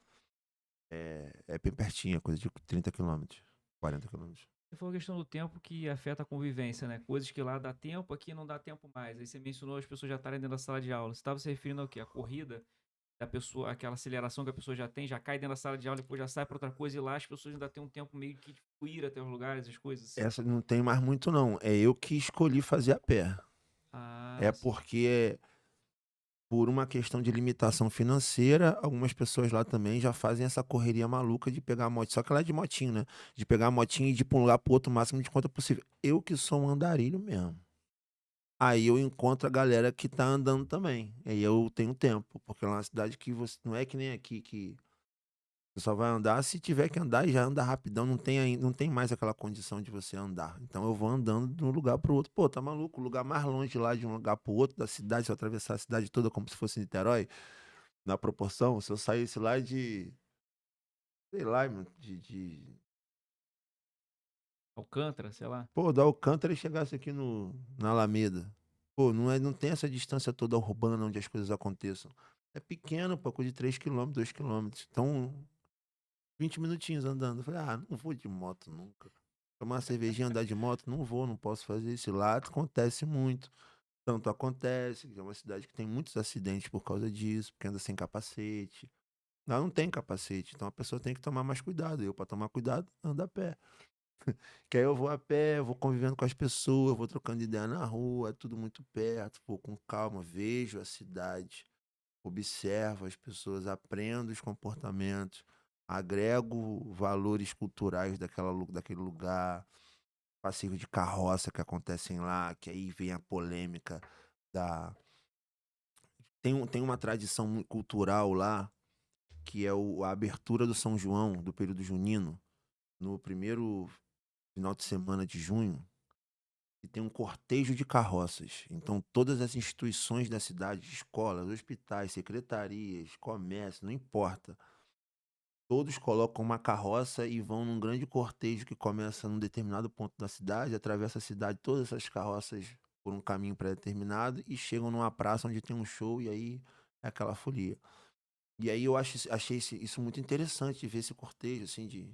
É bem pertinho, é coisa de 30 quilômetros, 40 quilômetros. Você falou a questão do tempo que afeta a convivência, né? Coisas que lá dá tempo, aqui não dá tempo mais. Aí você mencionou as pessoas já estarem dentro da sala de aula. Você estava se referindo ao quê? A corrida da pessoa, aquela aceleração que a pessoa já tem, já cai dentro da sala de aula, depois já sai para outra coisa e lá as pessoas ainda têm um tempo meio que de fluir até os lugares, as coisas assim. Essa não tem mais muito não, é eu que escolhi fazer a pé. Ah, É sim. porque, por uma questão de limitação financeira, algumas pessoas lá também já fazem essa correria maluca de pegar a moto, só que ela é de motinho, né, de pegar a motinha e de ir pra um lugar para outro o máximo de conta possível. Eu que sou um andarilho mesmo. Aí eu encontro a galera que tá andando também, aí eu tenho tempo, porque lá é uma cidade que você não é que nem aqui que você só vai andar se tiver que andar e já anda rapidão, não tem mais aquela condição de você andar. Então eu vou andando de um lugar para o outro. Pô, tá maluco? O lugar mais longe lá de um lugar para o outro da cidade, se eu atravessar a cidade toda como se fosse Niterói, na proporção, se eu saísse lá de, sei lá, mano, Alcântara, sei lá. pô, da Alcântara e chegasse aqui na Alameda. Pô, não tem essa distância toda urbana onde as coisas aconteçam. É pequeno, pô, coisa de 3 quilômetros, 2 quilômetros. Então, 20 minutinhos andando. Eu falei: "Ah, não vou de moto nunca. Tomar uma cervejinha, andar de moto, não vou, não posso fazer isso". Lá acontece muito. Tanto acontece, que é uma cidade que tem muitos acidentes por causa disso, porque anda sem capacete. Lá não tem capacete, então a pessoa tem que tomar mais cuidado. Eu, para tomar cuidado, ando a pé. Que aí eu vou a pé, vou convivendo com as pessoas, vou trocando ideia na rua, é tudo muito perto, vou com calma, vejo a cidade, observo as pessoas, aprendo os comportamentos, agrego valores culturais daquele lugar, passeios de carroça que acontecem lá, que aí vem a polêmica da. Tem uma tradição cultural lá, que é a abertura do São João, do período junino, no primeiro final de semana de junho, e tem um cortejo de carroças. Então, todas as instituições da cidade, escolas, hospitais, secretarias, comércio, não importa. Todos colocam uma carroça e vão num grande cortejo que começa num determinado ponto da cidade, atravessa a cidade, todas essas carroças por um caminho pré-determinado e chegam numa praça onde tem um show e aí é aquela folia. E aí eu achei isso muito interessante de ver esse cortejo, assim, de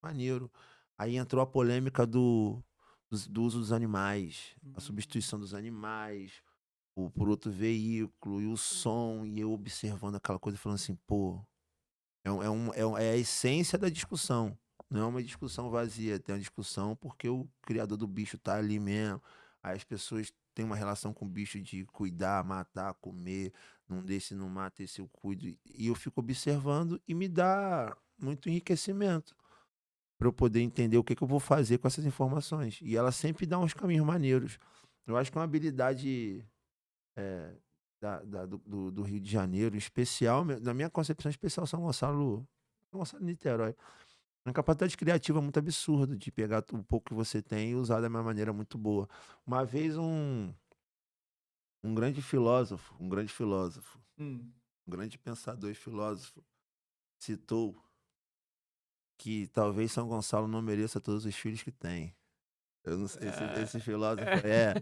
maneiro. Aí entrou a polêmica do uso dos animais, a Hum. substituição dos animais por outro veículo e o som, e eu observando aquela coisa e falando assim: pô, é a essência da discussão. Não é uma discussão vazia, tem uma discussão porque o criador do bicho tá ali mesmo. Aí as pessoas têm uma relação com o bicho de cuidar, matar, comer, não desse não mata, esse eu cuido. E eu fico observando e me dá. muito enriquecimento para eu poder entender o que que eu vou fazer com essas informações. E ela sempre dá uns caminhos maneiros. Eu acho que é uma habilidade, eh, do Rio de Janeiro, em especial, na minha concepção especial, São Gonçalo e Niterói. Uma capacidade criativa muito absurda de pegar o pouco que você tem e usar da uma maneira muito boa. Uma vez um grande filósofo, Hum. um grande pensador e filósofo citou que talvez São Gonçalo não mereça todos os filhos que tem. Eu não sei, Ah, esse filósofo é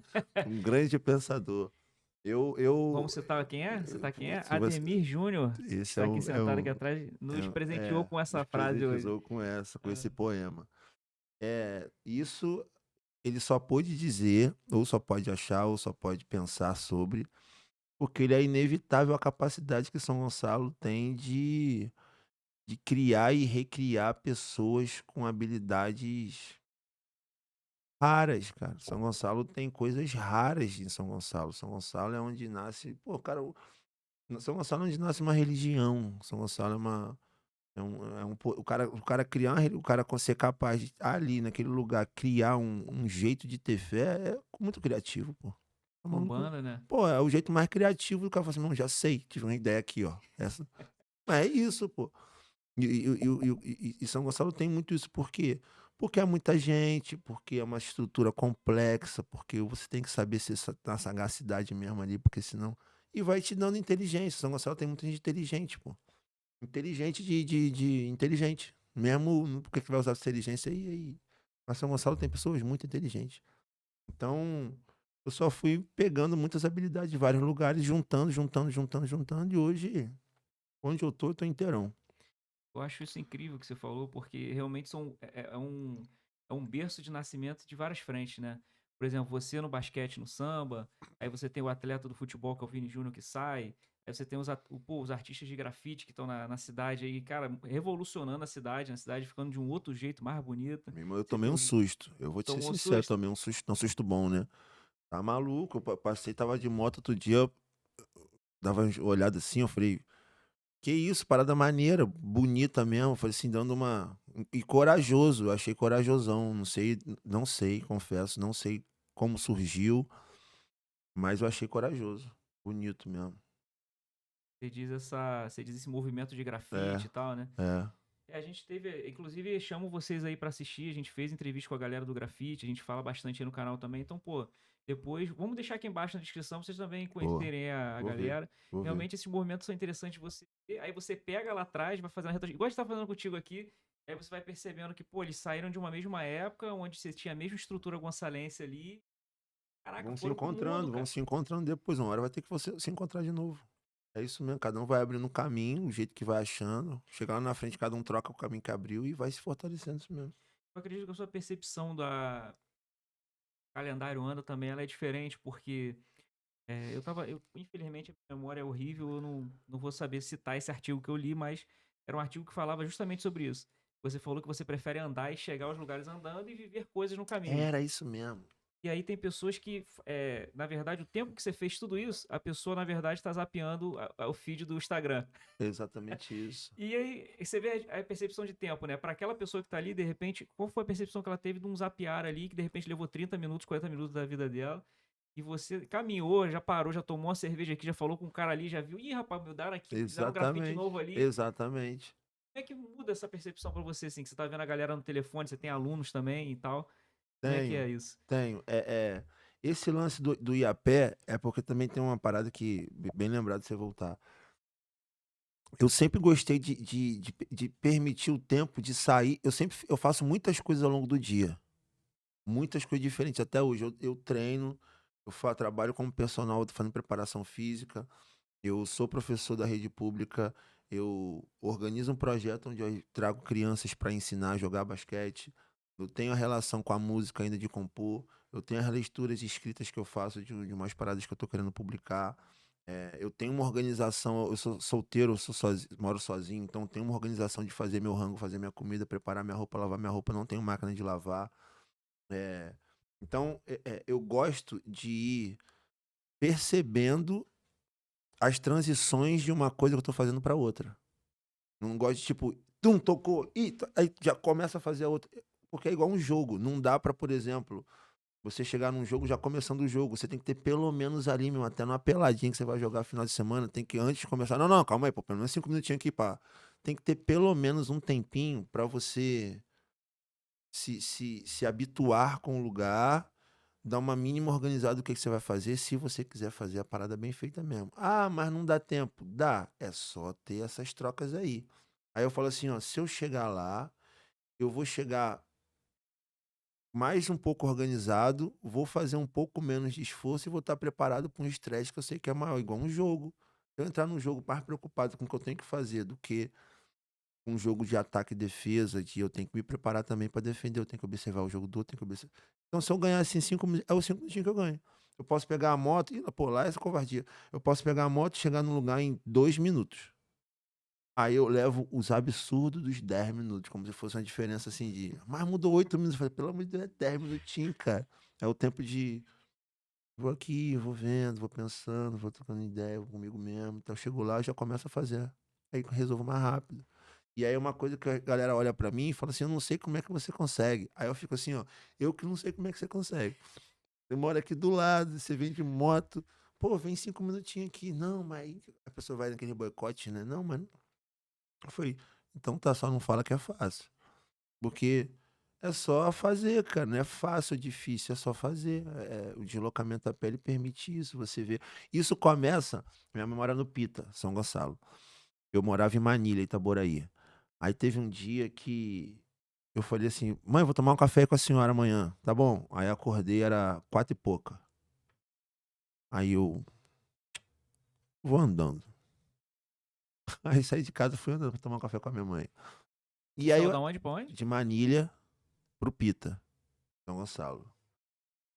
um grande pensador. Eu vamos citar quem é? Citar quem é? se você Ademir Júnior, que esse está aqui é sentado aqui um atrás, nos presenteou é, com essa nos frase hoje. presenteou com Ah, esse poema. Isso ele só pôde dizer, ou só pode achar, ou só pode pensar sobre, porque ele é inevitável a capacidade que São Gonçalo tem de criar e recriar pessoas com habilidades raras, cara. São Gonçalo tem coisas raras em São Gonçalo. São Gonçalo é onde nasce, pô, cara, São Gonçalo é onde nasce uma religião. São Gonçalo o cara criar o cara ser capaz de ali naquele lugar criar um jeito de ter fé é muito criativo, pô. O maluco, Umbanda, né? pô, é o jeito mais criativo do cara falar assim: "Não, já sei, tive uma ideia aqui, ó, essa". Mas é isso, pô. E São Gonçalo tem muito isso, por quê? Porque é muita gente, porque é uma estrutura complexa, porque você tem que saber se na sagacidade mesmo ali, porque senão e vai te dando inteligência. São Gonçalo tem muita gente inteligente, pô. Inteligente de inteligente. Mesmo porque que vai usar inteligência aí. Mas São Gonçalo tem pessoas muito inteligentes. Então, eu só fui pegando muitas habilidades de vários lugares, juntando, juntando, juntando, juntando, e hoje, onde eu tô inteirão. Eu acho isso incrível que você falou, porque realmente é um berço de nascimento de várias frentes, né? Por exemplo, você no basquete, no samba, aí você tem o atleta do futebol, que é o Vini Júnior, que sai, aí você tem os artistas de grafite que estão na cidade aí, cara, revolucionando a cidade ficando de um outro jeito, mais bonita. Meu irmão, eu Você tomei tem um os. susto. Eu vou te ser Tomou sincero, eu susto? tomei um susto bom, né? Tá maluco? Eu passei, tava de moto outro dia, eu dava uma olhada assim, eu falei, que isso, parada maneira, bonita mesmo. Falei assim, dando uma. E corajoso, eu achei corajosão. Não sei, confesso, não sei como surgiu, mas eu achei corajoso. Bonito mesmo. Você diz esse movimento de É, grafite e tal, né? é. A gente teve, inclusive, chamo vocês aí pra assistir. A gente fez entrevista com a galera do grafite, a gente fala bastante aí no canal também. Então, pô, depois, vamos deixar aqui embaixo na descrição pra vocês também Boa. conhecerem a Vou ver, galera. vou ver. Realmente, esses movimentos são interessantes você ver. Aí você pega lá atrás, vai fazendo a retrospectiva, igual a gente tá fazendo contigo aqui. Aí você vai percebendo que, pô, eles saíram de uma mesma época, onde você tinha a mesma estrutura gonçalense ali. Caraca, foram pro mundo, Vão cara. se encontrando depois. Uma hora vai ter que você se encontrar de novo. É isso mesmo, cada um vai abrindo um caminho, o jeito que vai achando. Chegar lá na frente, cada um troca o caminho que abriu e vai se fortalecendo isso mesmo. Eu acredito que a sua percepção da calendário anda também, ela é diferente, porque infelizmente, a minha memória é horrível, eu não vou saber citar esse artigo que eu li, mas era um artigo que falava justamente sobre isso. Você falou que você prefere andar e chegar aos lugares andando e viver coisas no caminho. Era isso mesmo. E aí tem pessoas que, na verdade, o tempo que você fez tudo isso, a pessoa, na verdade, está zapeando o feed do Instagram. Exatamente isso. E aí você vê a percepção de tempo, né? Para aquela pessoa que tá ali, de repente, qual foi a percepção que ela teve de um zapear ali, que de repente levou 30 minutos, 40 minutos da vida dela? E você caminhou, já parou, já tomou uma cerveja aqui, já falou com um cara ali, já viu. Ih, rapaz, mudaram aqui, fizeram um grafite Exatamente. novo ali. Exatamente. Como é que muda essa percepção pra você, assim? Que você tá vendo a galera no telefone, você tem alunos também e tal. Como é que é Tenho, isso? tenho. Esse lance do Iapé é porque também tem uma parada que, bem lembrado de você voltar. Eu sempre gostei de permitir o tempo de sair. Eu faço muitas coisas ao longo do dia. Muitas coisas diferentes. Até hoje eu treino, trabalho como personal, tô fazendo preparação física. Eu sou professor da rede pública. Eu organizo um projeto onde eu trago crianças para ensinar a jogar basquete. Eu tenho a relação com a música ainda de compor. Eu tenho as leituras escritas que eu faço de umas paradas que eu tô querendo publicar. Eu tenho uma organização, eu sou solteiro, eu sou moro sozinho, então eu tenho uma organização de fazer meu rango, fazer minha comida, preparar minha roupa, lavar minha roupa, não tenho máquina de lavar. É, então, eu gosto de ir percebendo as transições de uma coisa que eu tô fazendo para outra. Não gosto de, tipo, tum, tocou, aí já começa a fazer a outra. Porque é igual um jogo, não dá pra, por exemplo, você chegar num jogo já começando o jogo, você tem que ter pelo menos ali, meu, até numa peladinha que você vai jogar final de semana, tem que antes de começar, não, não, calma aí, pô, pelo menos 5 minutinhos aqui, pá. Tem que ter pelo menos um tempinho pra você se habituar com o lugar, dar uma mínima organizada do que você vai fazer, se você quiser fazer a parada bem feita mesmo. Ah, mas não dá tempo. Dá, é só ter essas trocas aí. Aí eu falo assim, ó, se eu chegar lá, eu vou chegar mais um pouco organizado, vou fazer um pouco menos de esforço e vou estar preparado para um estresse que eu sei que é maior, igual um jogo. Eu entrar num jogo mais preocupado com o que eu tenho que fazer do que um jogo de ataque e defesa, de eu tenho que me preparar também para defender, eu tenho que observar o jogo do outro, tenho que observar. Então, se eu ganhar assim 5 minutos, é os 5 minutinhos que eu ganho. Eu posso pegar a moto, e pô, lá é essa covardia. Eu posso pegar a moto e chegar num lugar em 2 minutos. Aí eu levo os absurdos dos 10 minutos, como se fosse uma diferença assim de. Mas mudou 8 minutos. Eu falei, pelo amor de Deus, é 10 minutinhos, cara. É o tempo de. Vou aqui, vou vendo, vou pensando, vou trocando ideia comigo mesmo. Então eu chego lá e já começo a fazer. Aí eu resolvo mais rápido. E aí é uma coisa que a galera olha pra mim e fala assim, eu não sei como é que você consegue. Aí eu fico assim, ó, eu que não sei como é que você consegue. Você mora aqui do lado, você vem de moto, pô, vem 5 minutinhos aqui. Não, mas aí a pessoa vai naquele boicote, né? Não, mas foi. Então tá, só não fala que é fácil. Porque é só fazer, cara. Não é fácil, é difícil, é só fazer. O deslocamento da pele permite isso, você vê. Isso começa, minha memória no Pita, São Gonçalo. Eu morava em Manilha, Itaboraí. Aí teve um dia que eu falei assim, mãe, eu vou tomar um café com a senhora amanhã, tá bom? Aí acordei, era 4 e pouca. Aí eu vou andando. Aí saí de casa, fui andando pra tomar um café com a minha mãe. E aí Saiu eu, da onde pra onde? de Manilha pro Pita, São Gonçalo.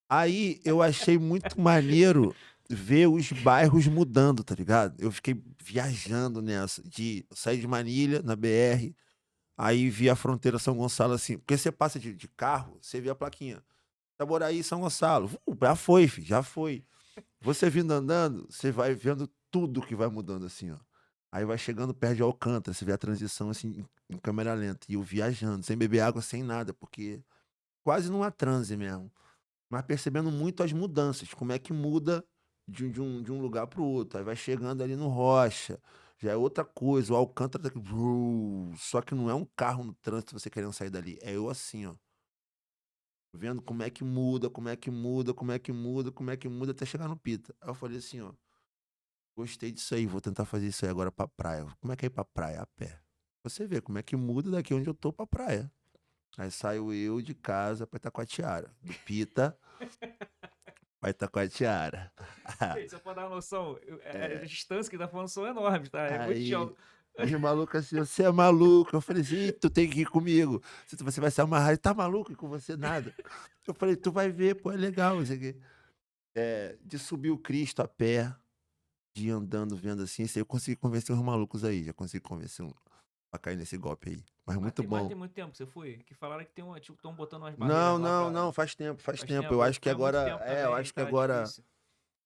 Aí eu achei muito maneiro ver os bairros mudando, tá ligado? Eu fiquei viajando nessa, de sair de Manilha, na BR, aí vi a fronteira São Gonçalo assim, porque você passa de carro, você vê a plaquinha, Itaboraí, São Gonçalo, já foi, filho, já foi. Você vindo andando, você vai vendo tudo que vai mudando assim, ó. Aí vai chegando perto de Alcântara, você vê a transição assim, em câmera lenta, e eu viajando, sem beber água, sem nada, porque quase numa transe mesmo, mas percebendo muito as mudanças, como é que muda de um lugar para o outro. Aí vai chegando ali no Rocha, já é outra coisa. O Alcântara tá aqui, só que não é um carro no trânsito você querendo sair dali. É eu assim, ó. Vendo como é que muda, como é que muda, como é que muda, como é que muda até chegar no Pita. Aí eu falei assim, ó. Gostei disso aí, vou tentar fazer isso aí agora pra praia. Como é que é ir pra praia? A pé. Você vê como é que muda daqui onde eu tô pra praia. Aí saio eu de casa pra Itacoatiara. Do Pita pra Itacoatiara. Gente, só pra dar uma noção, a É, distância que tá falando são enormes, tá? É muito aí, chão. os malucos assim, você é maluco. Eu falei assim, "Ih, tu tem que ir comigo. Você vai se amarrar. Ele tá maluco e com você nada. Eu falei, tu vai ver, pô, é legal. Não sei o quê. De subir o Cristo a pé, de ir andando, vendo assim. Isso aí eu consegui convencer os malucos aí. Já consegui convencer um pra cair nesse golpe aí. Mas Mas muito tem, bom. muito tempo que você foi? Que falaram que tem uma, tipo, estão botando umas barreiras Não, lá não, pra. não, faz tempo, faz Faz tempo. Eu tempo, eu acho que fui há muito agora, tempo eu também, acho que tá agora, difícil.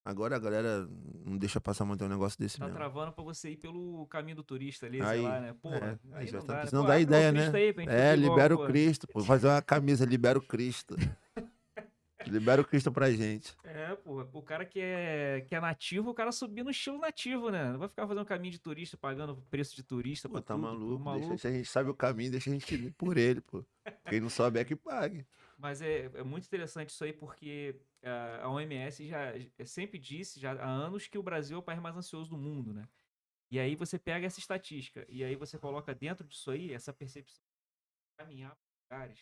agora a galera não deixa passar muito um negócio desse Tá mesmo. travando pra você ir pelo caminho do turista ali, sei lá, Aí, né? Porra, aí aí já não tá dá, né? Pô, precisando dar abre o ideia, Cristo né? aí pra gente fazer igual, Libera o pô. Cristo, pô. Fazer uma camisa, libera o Cristo. Libera o Cristo pra gente. É, pô, o cara que é nativo, o cara subir no estilo nativo, né? Não vai ficar fazendo caminho de turista, pagando preço de turista Pô, pra tá tudo, pô, maluco. Deixa, se maluco. a gente sabe o caminho, deixa a gente ir por ele, pô. Quem não sobe é que pague. Mas é muito interessante isso aí, porque a OMS sempre disse, já há anos, que o Brasil é o país mais ansioso do mundo, né? E aí você pega essa estatística, e aí você coloca dentro disso aí, essa percepção de caminhar por lugares.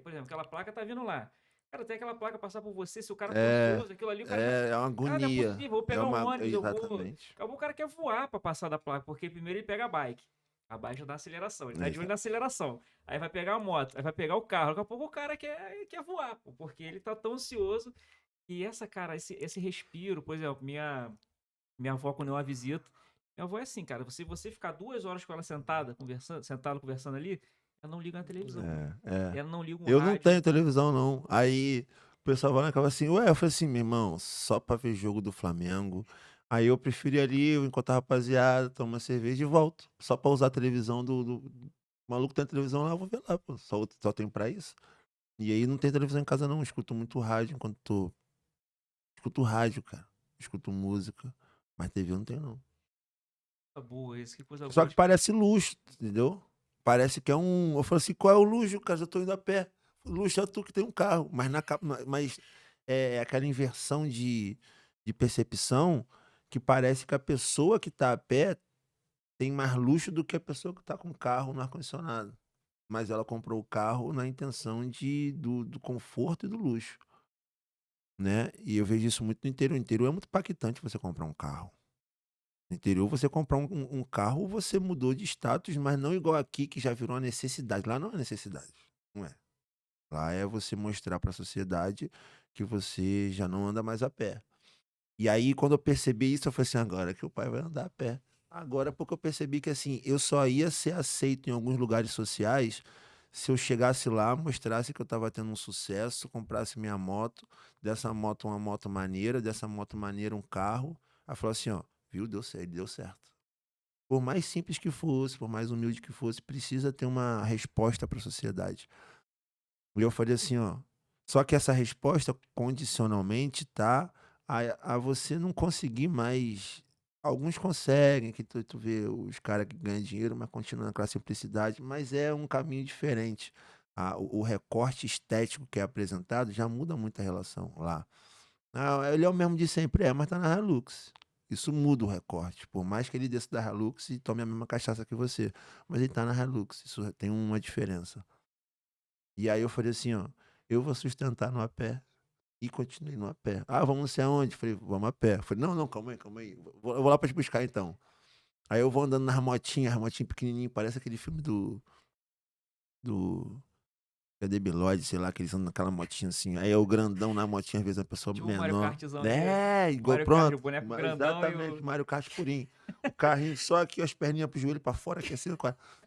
Por exemplo, aquela placa tá vindo lá. Cara, tem aquela placa passar por você, se o cara for É, ansioso, aquilo ali, o cara já. é uma Cara, não é agonia. possível, eu vou É pegar um uma. ônibus, eu vou. Exatamente. Acabou o cara quer voar pra passar da placa, porque primeiro ele pega a bike. A bike já dá aceleração, ele tá de olho na aceleração. Aí vai pegar a moto, aí vai pegar o carro. Daqui a pouco o cara quer voar, pô, porque ele tá tão ansioso. E cara, esse respiro, por exemplo, minha avó, quando eu a visito, minha avó é assim, cara. Se você ficar 2 horas com ela sentado conversando ali, ela não liga na televisão. É. Ela não liga um Eu não rádio. tenho televisão, não. Aí o pessoal vai na casa assim, ué, eu falei assim, meu irmão, só pra ver jogo do Flamengo. Aí eu prefiro ir ali, eu encontro a rapaziada, tomo uma cerveja e volto. Só pra usar a televisão O maluco tem televisão lá, eu vou ver lá, pô. Só tem pra isso. E aí não tem televisão em casa não, eu escuto muito rádio enquanto tô escuto rádio, cara. Escuto música, mas TV eu não tenho não. Coisa boa isso, que coisa Só boa. que parece luxo, entendeu? Parece que é um eu falo assim: "Qual é o luxo, cara? Eu tô indo a pé". Luxo é tu que tem um carro, mas é aquela inversão de percepção que parece que a pessoa que tá a pé tem mais luxo do que a pessoa que tá com carro no ar-condicionado. Mas ela comprou o carro na intenção do conforto e do luxo, né. E eu vejo isso muito no interior. No interior é muito impactante você comprar um carro. No interior você comprar um carro, você mudou de status, mas não igual aqui que já virou uma necessidade. Lá não é necessidade, não é. Lá é você mostrar para a sociedade que você já não anda mais a pé. E aí quando eu percebi isso, eu falei assim: "Agora que o pai vai andar a pé". Agora porque eu percebi que, assim, eu só ia ser aceito em alguns lugares sociais se eu chegasse lá, mostrasse que eu estava tendo um sucesso, comprasse minha moto, dessa moto uma moto maneira, dessa moto maneira um carro. Aí falou assim: "Ó, viu, deu certo". Por mais simples que fosse, por mais humilde que fosse, precisa ter uma resposta para a sociedade. E eu falei assim, ó, só que essa resposta condicionalmente tá a você não conseguir mais. Alguns conseguem, que tu vê os caras que ganham dinheiro, mas continuam naquela simplicidade, mas é um caminho diferente. O recorte estético que é apresentado já muda muito a relação lá. Ah, ele é o mesmo de sempre, é, mas tá na Hilux. Isso muda o recorte, por mais que ele desça da Hilux e tome a mesma cachaça que você, mas ele tá na Hilux, isso tem uma diferença. E aí eu falei assim, ó, eu vou sustentar no a pé, e continuei no a pé. "Ah, vamos não sei aonde", falei: "Vamos a pé". Falei: "Não, não, calma aí, eu vou lá pra te buscar então". Aí eu vou andando nas motinhas pequenininho, parece aquele filme do Cadê Biloide, sei lá, que eles andam naquela motinha assim, aí é o grandão na motinha, às vezes é uma pessoa Tipo o Mario menor. Kartzão ali, É, igual Mario Kart, o pronto, boneco grandão e exatamente, o Mario Kart purinho. O carrinho só aqui, as perninhas para o joelho pra fora, aqui assim,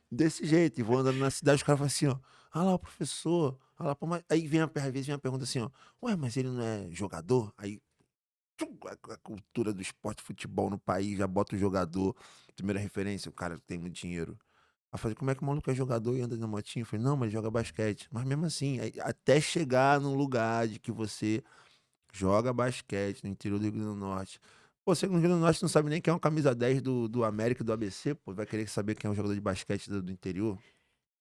desse jeito, e vou andando na cidade, os caras falam assim, ó: "Ah lá o professor, ah lá, pô, mas", aí vem às vezes vem a pergunta assim, ó: "Ué, mas ele não é jogador?" Aí, tchum, a cultura do esporte, futebol no país, já bota o jogador, primeira referência, o cara tem muito dinheiro. Aí eu falei: "Como é que o maluco é jogador e anda na motinha?" Eu falei: "Não, mas ele joga basquete". Mas mesmo assim, aí até chegar num lugar de que você joga basquete no interior do Rio Grande do Norte. Pô, você no Rio Grande do Norte não sabe nem quem é um camisa 10 do América e do ABC, pô, vai querer saber quem é um jogador de basquete do interior?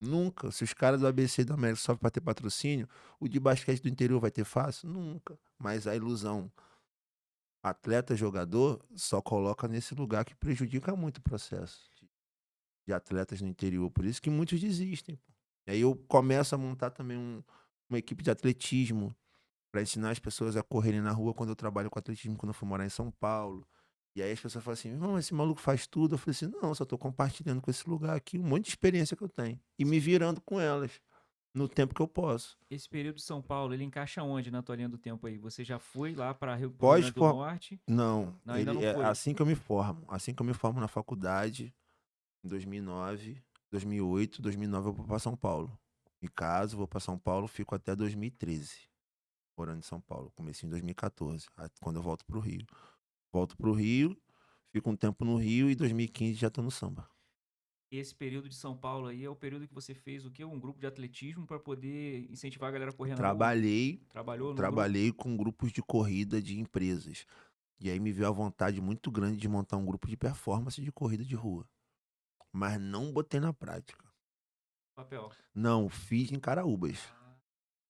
Nunca. Se os caras do ABC e do América sofrem pra ter patrocínio, o de basquete do interior vai ter fácil? Nunca. Mas a ilusão atleta, jogador, só coloca nesse lugar que prejudica muito o processo de atletas no interior. Por isso que muitos desistem, pô. E aí eu começo a montar também uma equipe de atletismo para ensinar as pessoas a correrem na rua quando eu trabalho com atletismo, quando eu fui morar em São Paulo. E aí as pessoas falam assim: "Irmão, esse maluco faz tudo". Eu falei assim: "Não, eu só tô compartilhando com esse lugar aqui um monte de experiência que eu tenho e me virando com elas no tempo que eu posso". esse período de São Paulo, ele encaixa onde na tua linha do tempo aí? Você já foi lá para Rio Grande do Pós-for Norte? Não, Não, ainda ele não é foi. assim que eu me formo. Assim que eu me formo na faculdade, em 2009, 2008, 2009 eu vou para São Paulo. Me caso, vou para São Paulo, fico até 2013 morando em São Paulo. Comecei em 2014, quando eu volto para o Rio. Volto para o Rio, fico um tempo no Rio e 2015 já tô no samba. Esse período de São Paulo aí é o período que você fez o quê? Um grupo de atletismo para poder incentivar a galera a correr na rua? Trabalhei Trabalhou num grupo? trabalhei com grupos de corrida de empresas. E aí me veio a vontade muito grande de montar um grupo de performance de corrida de rua, mas não botei na prática. Papel. Não, fiz em Caraúbas. Ah,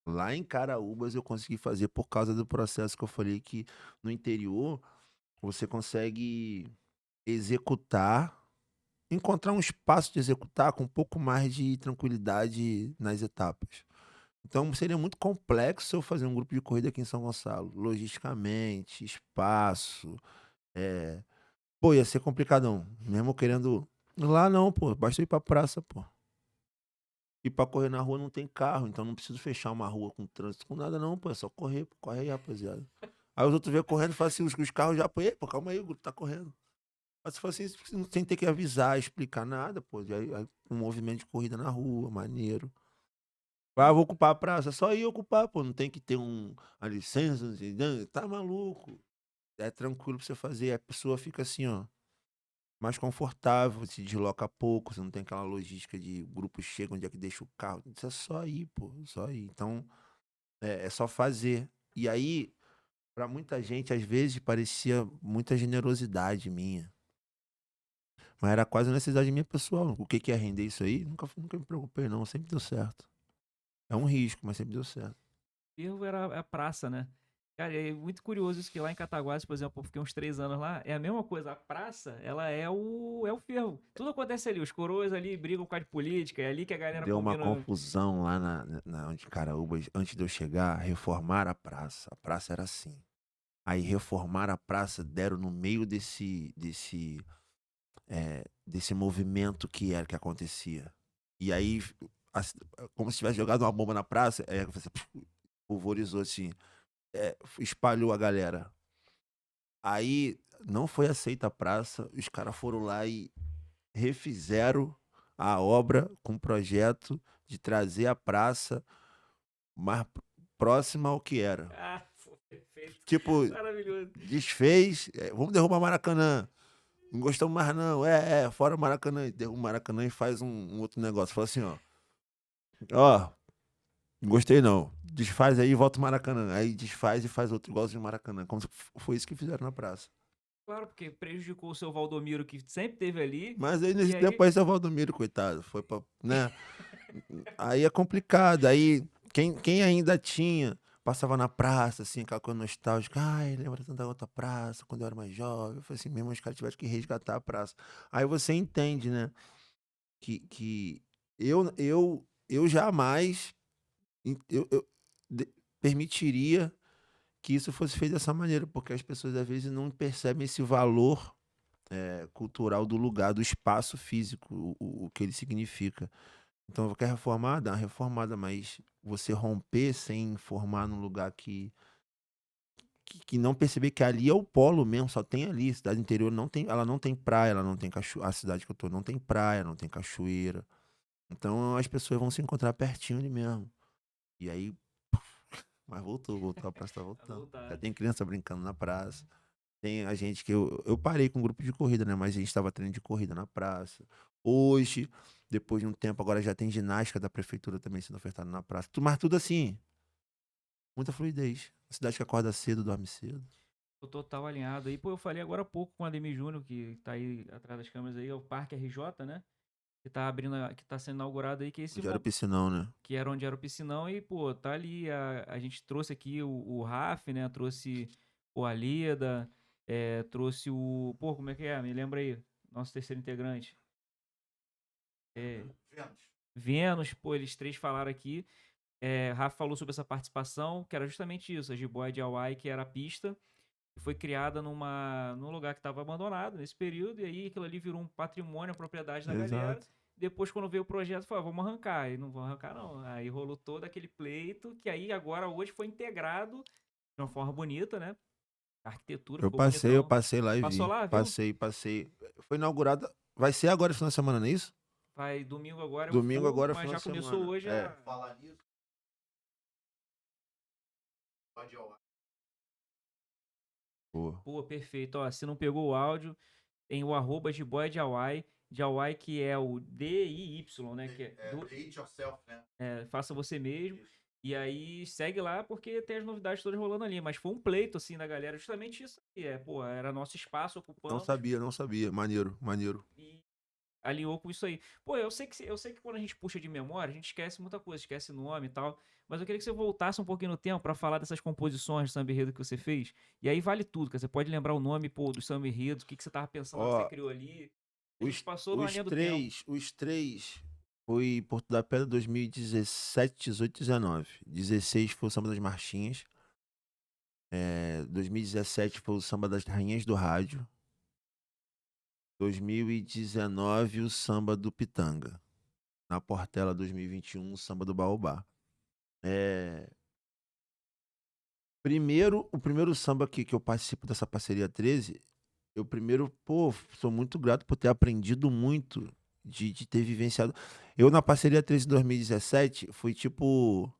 Lá em Caraúbas eu consegui fazer por causa do processo que eu falei que no interior você consegue executar, encontrar um espaço de executar com um pouco mais de tranquilidade nas etapas. Então seria muito complexo eu fazer um grupo de corrida aqui em São Gonçalo, logisticamente, espaço, eh, pô, ia ser complicadão, mesmo eu querendo lá não, pô, basta ir pra praça, pô. E pra correr na rua não tem carro, então não preciso fechar uma rua com trânsito, com nada não, pô, é só correr, pô, corre aí, rapaziada. Aí os outros vêm correndo e falam assim, os carros já, pô, "Ei, pô, calma aí, o grupo tá correndo". Mas se fosse isso, sem ter que avisar, explicar nada, pô, aí um movimento de corrida na rua, maneiro. Ah, vou ocupar a praça, só ir ocupar, pô, não tem que ter a licença, não sei, não, tá maluco. É tranquilo pra você fazer, a pessoa fica assim, ó, mais confortável, se desloca pouco, você não tem aquela logística de grupo chega, onde é que deixa o carro. Isso é só ir, pô, só ir. Então, é só fazer. E aí, pra muita gente, às vezes, parecia muita generosidade minha. Mas era quase uma necessidade minha pessoal. O que que é render isso aí? Nunca me preocupei, não. Sempre deu certo. É um risco, mas sempre deu certo. Fervo era a praça, né? Cara, é muito curioso isso que lá em Cataguases, por exemplo, eu fiquei uns 3 anos lá, é a mesma coisa. A praça, ela é o fervo. Tudo acontece ali. Os coroas ali brigam com a de política, é ali que a galera Deu uma combina. confusão lá onde Caraúbas, antes de eu chegar, reformaram a praça. A praça era assim. Aí reformaram a praça, deram no meio desse movimento que era que acontecia. E aí, as- como se tivesse jogado uma bomba na praça, aí você pulverizou assim, espalhou a galera. Aí não foi aceita a praça, os caras foram lá e refizeram a obra com o projeto de trazer a praça mais próxima ao que era. Ah, pô, perfeito. Tipo, Maravilhoso. desfez, vamos derrubar Maracanã. Não gostamos mais não, fora o Maracanã. Derruba o Maracanã e faz um outro negócio. Fala assim, ó, não gostei não. Desfaz aí e volta o Maracanã. Aí desfaz e faz outro igualzinho do Maracanã. Como se foi isso que fizeram na praça. Claro, porque prejudicou o seu Valdomiro, que sempre teve ali, Mas aí e nesse aí. tempo aí seu Valdomiro, coitado, foi pra, né? Aí é complicado. Aí quem ainda tinha, passava na praça, assim, aquela coisa nostálgica. Ai, lembra tanto da outra praça, quando eu era mais jovem. Eu falei assim, mesmo os caras tiveram que resgatar a praça. Aí você entende, né? Que eu jamais eu permitiria que isso fosse feito dessa maneira, porque as pessoas às vezes não percebem esse valor cultural do lugar, do espaço físico, o que ele significa. Então, quer reformar? Dá uma reformada, mas você romper sem formar num lugar que não perceber que ali é o polo mesmo, só tem ali. Cidade interior não tem, ela não tem praia, ela não tem cachoeira. A cidade que eu tô não tem praia, não tem cachoeira. Então as pessoas vão se encontrar pertinho ali mesmo. E aí, mas voltou, a praça tá A voltando. Já voltar. tem criança brincando na praça. Tem a gente que eu parei com um grupo de corrida, né? Mas a gente tava treinando de corrida na praça. Hoje, depois de um tempo, agora já tem ginástica da prefeitura também sendo ofertada na praça. Mas tudo assim, muita fluidez. A cidade que acorda cedo, dorme cedo. Tô total alinhado aí. Pô, eu falei agora há pouco com o Ademir Júnior, que tá aí atrás das câmeras aí, é o Parque RJ, né? Que tá abrindo, que tá sendo inaugurado aí, que é esse Onde era o piscinão, né? que era onde era o piscinão, e, pô, tá ali. A gente trouxe aqui o Raf, né? Trouxe o Alida, trouxe o. Pô, como é que é? Me lembra aí. Nosso terceiro integrante. É, Vênus, pô, eles três falaram aqui. Rafa falou sobre essa participação, que era justamente isso, a Jiboia de Hawaii, que era a pista, que foi criada num lugar que estava abandonado nesse período, e aí aquilo ali virou um patrimônio, a propriedade da galera. Exato. Depois, quando veio o projeto, falou, vamos arrancar. E não vão arrancar, não. Aí rolou todo aquele pleito, que aí agora, hoje, foi integrado de uma forma bonita, né? A arquitetura Eu ficou passei, eu bonitão. passei lá e Passou vi. lá, viu? Passei. Foi inaugurada. Vai ser agora, final de semana, não é isso? Vai domingo agora é o Domingo full, agora, mas final já de começou semana. hoje É. a. Falar nisso. Pô. Pô, perfeito. Ó, se não pegou o áudio, tem o arroba de Hawaii que é o DIY, né? Que é It yourself, né? faça você mesmo. E aí segue lá porque tem as novidades todas rolando ali. Mas foi um pleito, assim, da galera. Justamente isso aí. Pô, era nosso espaço, Não ocupamos sabia, não sabia. Maneiro, maneiro. e alinhou com isso aí. Pô, eu sei que quando a gente puxa de memória, a gente esquece muita coisa, esquece nome e tal. Mas eu queria que você voltasse um pouquinho no tempo pra falar dessas composições de samba enredo que você fez. E aí vale tudo, cara. Você pode lembrar o nome, pô, do samba enredo, o que você tava pensando na hora que você Ó, criou ali. A gente os, passou numa os linha do tempo. três, os três foi Porto da Pedra 2017, 18, 19. 16 foi o Samba das Marchinhas. 2017 foi o Samba das Rainhas do Rádio. 2019 o Samba do Pitanga. Na Portela 2021 o Samba do Baobá. É, o primeiro samba que eu participo dessa parceria 13, eu primeiro, pô, sou muito grato por ter aprendido muito, de ter vivenciado. Eu na parceria 13 em 2017 fui tipo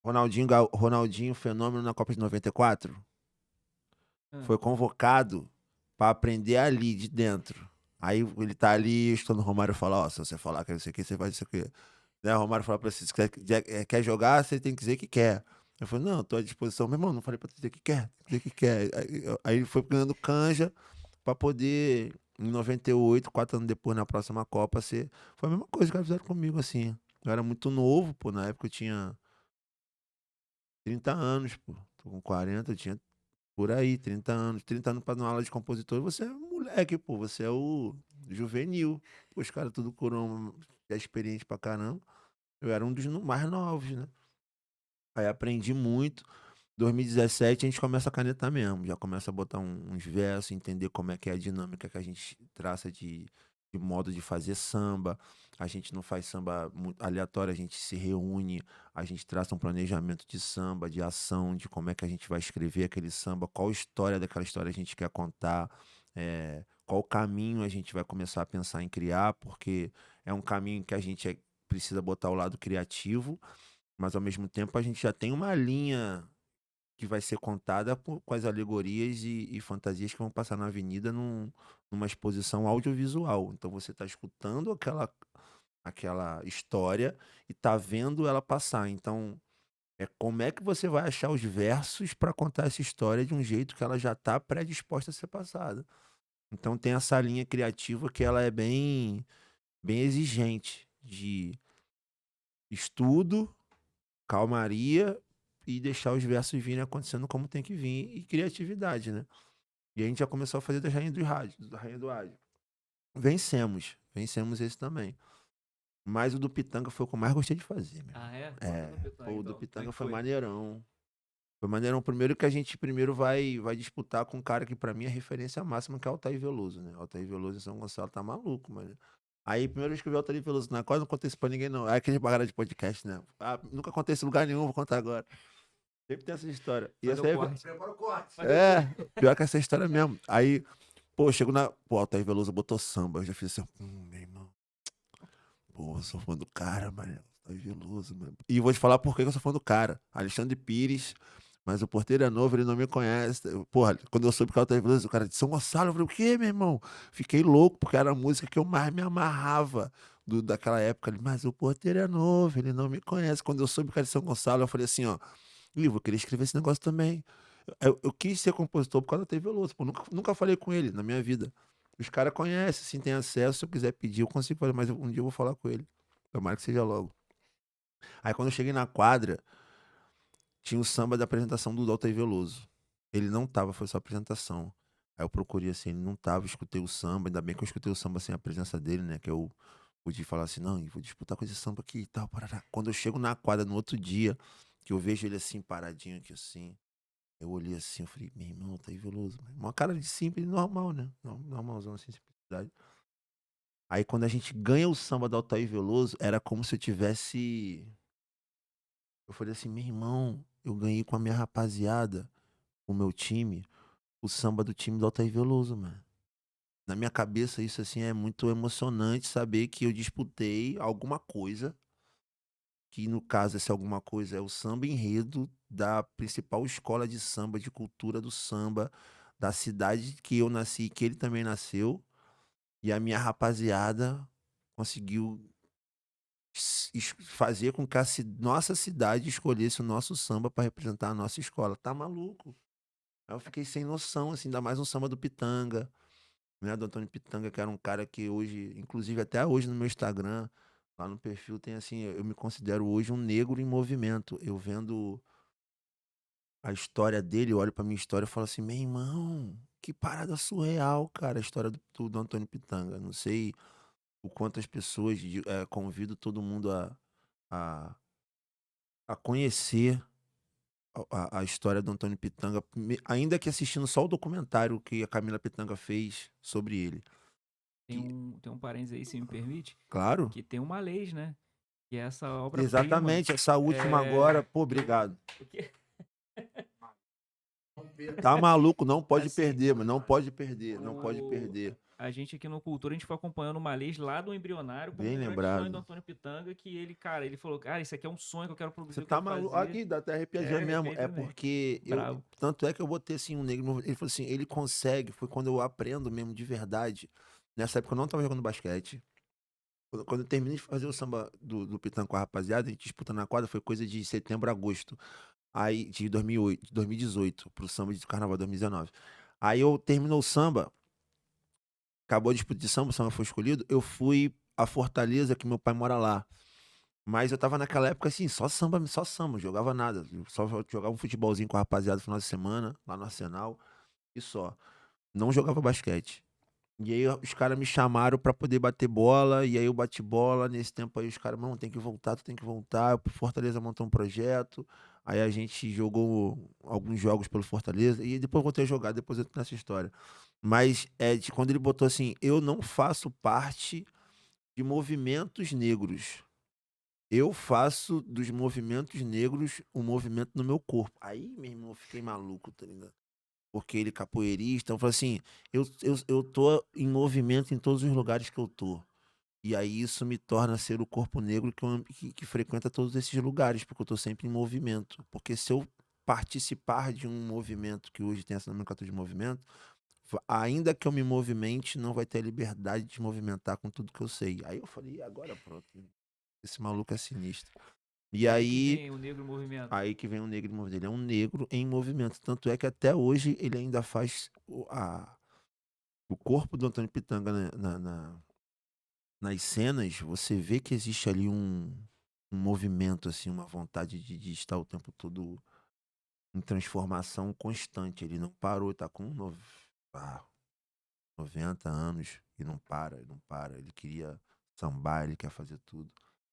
Ronaldinho Fenômeno na Copa de 94. Ah, Foi convocado pra aprender ali, de dentro. Aí ele tá ali, estando o Romário fala, ó, se você falar que não sei o que, você faz isso aqui. Né? O Romário fala pra você, se quer jogar, você tem que dizer que quer. Eu falei, não, tô à disposição. Meu irmão, não falei pra tu dizer que quer, dizer que quer. Aí ele foi ganhando canja pra poder, em 98, 4 anos depois, na próxima Copa, ser... Foi a mesma coisa que eles fizeram comigo, assim. Eu era muito novo, pô, na época eu tinha 30 anos, pô. Tô com 40, eu tinha por aí, 30 anos. 30 anos pra dar uma aula de compositor, você é moleque, pô, você é o juvenil. Pô, os caras tudo coroam, é experiente pra caramba. Eu era um dos mais novos, né? Aí aprendi muito. 2017 a gente começa a canetar mesmo, já começa a botar uns versos, entender como é que é a dinâmica que a gente traça de modo de fazer samba. A gente não faz samba muito aleatório, a gente se reúne, a gente traça um planejamento de samba, de ação, de como é que a gente vai escrever aquele samba, qual história daquela história a gente quer contar, qual caminho a gente vai começar a pensar em criar, porque é um caminho que a gente precisa botar o lado criativo, mas ao mesmo tempo a gente já tem uma linha que vai ser contada com as alegorias e fantasias que vão passar na avenida numa exposição audiovisual. Então você está escutando aquela história e está vendo ela passar. Então, como é que você vai achar os versos para contar essa história de um jeito que ela já está predisposta a ser passada. Então tem essa linha criativa que ela é bem, bem exigente de estudo, calmaria e deixar os versos virem acontecendo como tem que vir e criatividade, né? E a gente já começou a fazer das Rainha do Rádio, da Rainha do Rádio. Vencemos esse também. Mas o do Pitanga foi o que eu mais gostei de fazer, meu irmão. Ah, é? Conta do Pitanga, Pô, o do então. Como é Pitanga que foi foi? maneirão. Foi maneirão. Primeiro que a gente primeiro vai disputar com um cara que pra mim é referência máxima, que é o Altair Veloso, né? O Altair Veloso em São Gonçalo tá maluco, mano. Aí, primeira vez que eu vi o Altair Veloso na quase não contei isso pra ninguém, não. É aquele bagulho de podcast, né? Ah, nunca contei isso em lugar nenhum, vou contar agora. Sempre tem essa história. E Fazer essa o aí, corte. Prepara o corte. Fazer o corte. pior que essa história mesmo. Aí, pô, chego na. Pô, Altair Veloso botou samba. Eu já fiz assim, meu irmão. Pô, eu sou fã do cara, mano. Altair Veloso, mano. E vou te falar por que eu sou fã do cara. Alexandre Pires. Mas o porteiro é novo, ele não me conhece. Porra, quando eu soube que era o Altair Veloso, o cara de São Gonçalo, eu falei, o quê, meu irmão? Fiquei louco, porque era a música que eu mais me amarrava daquela época. Mas o porteiro é novo, ele não me conhece. Quando eu soube que era de São Gonçalo, eu falei assim, ó, Ivo, eu queria escrever esse negócio também. Eu quis ser compositor por causa da TV Veloso. Pô, nunca falei com ele na minha vida. Os caras conhecem, assim, tem acesso. Se eu quiser pedir, eu consigo fazer, mas um dia eu vou falar com ele. Tomara que seja logo. Aí quando eu cheguei na quadra, tinha o samba da apresentação do Altair Veloso. Ele não tava, foi só apresentação. Aí eu procurei assim, ele não tava, escutei o samba, ainda bem que eu escutei o samba sem a presença dele, né? Que eu pude falar assim, não, vou disputar com esse samba aqui e tal, parará. Quando eu chego na quadra no outro dia, que eu vejo ele assim, paradinho aqui assim, eu olhei assim, eu falei, meu irmão, tá aí Veloso. Uma cara de simples, normal, né? Normalzão, assim, simplicidade. Aí quando a gente ganha o samba do Altair Veloso, era como se eu tivesse. Eu falei assim, meu irmão, eu ganhei com a minha rapaziada, o meu time, o samba do time do Altair Veloso, mano. Na minha cabeça, isso assim é muito emocionante saber que eu disputei alguma coisa, que no caso, essa alguma coisa é o samba enredo da principal escola de samba, de cultura do samba, da cidade que eu nasci e que ele também nasceu. E a minha rapaziada conseguiu fazer com que a nossa cidade escolhesse o nosso samba para representar a nossa escola. Tá maluco? Aí eu fiquei sem noção, assim, ainda mais um samba do Pitanga, né? Do Antônio Pitanga, que era um cara que hoje, inclusive até hoje no meu Instagram, lá no perfil tem assim, eu me considero hoje um negro em movimento. Eu vendo a história dele, eu olho pra minha história e falo assim, meu irmão, que parada surreal, cara, a história do Antônio Pitanga. Não sei o quanto as pessoas, convido todo mundo a, a conhecer a história do Antônio Pitanga, ainda que assistindo só o documentário que a Camila Pitanga fez sobre ele. Que, Tem um parênteses aí, se me permite, claro, que tem uma lei, né? Que é essa obra-prima. exatamente, essa última agora, pô, obrigado. O quê? Tá maluco, não pode Assim, perder, mas não pode perder, não pode o, perder. a gente aqui no Cultura, a gente foi acompanhando o Malês lá do embrionário como Bem um grande sonho do lembrado. Antônio Pitanga, que ele, cara, ele falou, cara, isso aqui é um sonho que eu quero Você produzir, eu tá quero maluco? fazer. Aqui, dá até arrepiadinha É, mesmo. arrepiei É também. porque Bravo. Tanto é que eu botei assim um negro. Ele falou assim: ele consegue. Foi quando eu aprendo mesmo de verdade. Nessa época eu não tava jogando basquete. Quando eu terminei de fazer o samba do Pitanga com a rapaziada, a gente disputando na quadra, foi coisa de setembro a agosto. Aí, de 2008, de 2018, pro samba de carnaval 2019. Aí eu terminou o samba, acabou a disputa de samba, o samba foi escolhido. Eu fui a Fortaleza, que meu pai mora lá. Mas eu tava naquela época assim, só samba, jogava nada. Só jogava um futebolzinho com a rapaziada no final de semana, lá no Arsenal, e só. Não jogava basquete. E aí os caras me chamaram pra poder bater bola, e aí eu bati bola. Nesse tempo aí os caras, mano, tem que voltar, tu tem que voltar. O Fortaleza montou um projeto. Aí a gente jogou alguns jogos pelo Fortaleza, e depois eu voltei a jogar, depois eu entro nessa história. Mas quando ele botou assim, eu não faço parte de movimentos negros. Eu faço dos movimentos negros um movimento no meu corpo. Aí, meu irmão, eu fiquei maluco, tá ligado? Porque ele é capoeirista. Eu falei assim, eu tô em movimento em todos os lugares que eu tô. E aí isso me torna ser o corpo negro que frequenta todos esses lugares, porque eu tô sempre em movimento. Porque se eu participar de um movimento que hoje tem essa nomenclatura de movimento, ainda que eu me movimente, não vai ter a liberdade de movimentar com tudo que eu sei. Aí eu falei, e agora pronto. Esse maluco é sinistro. E É aí que aí, vem o negro em movimento. aí que vem o negro em movimento. Ele é um negro em movimento. Tanto é que até hoje ele ainda faz o corpo do Antônio Pitanga nas cenas. Você vê que existe ali um movimento, assim, uma vontade de estar o tempo todo em transformação constante. Ele não parou, tá com 90 anos e não para, ele não para. Ele queria sambar, ele quer fazer tudo.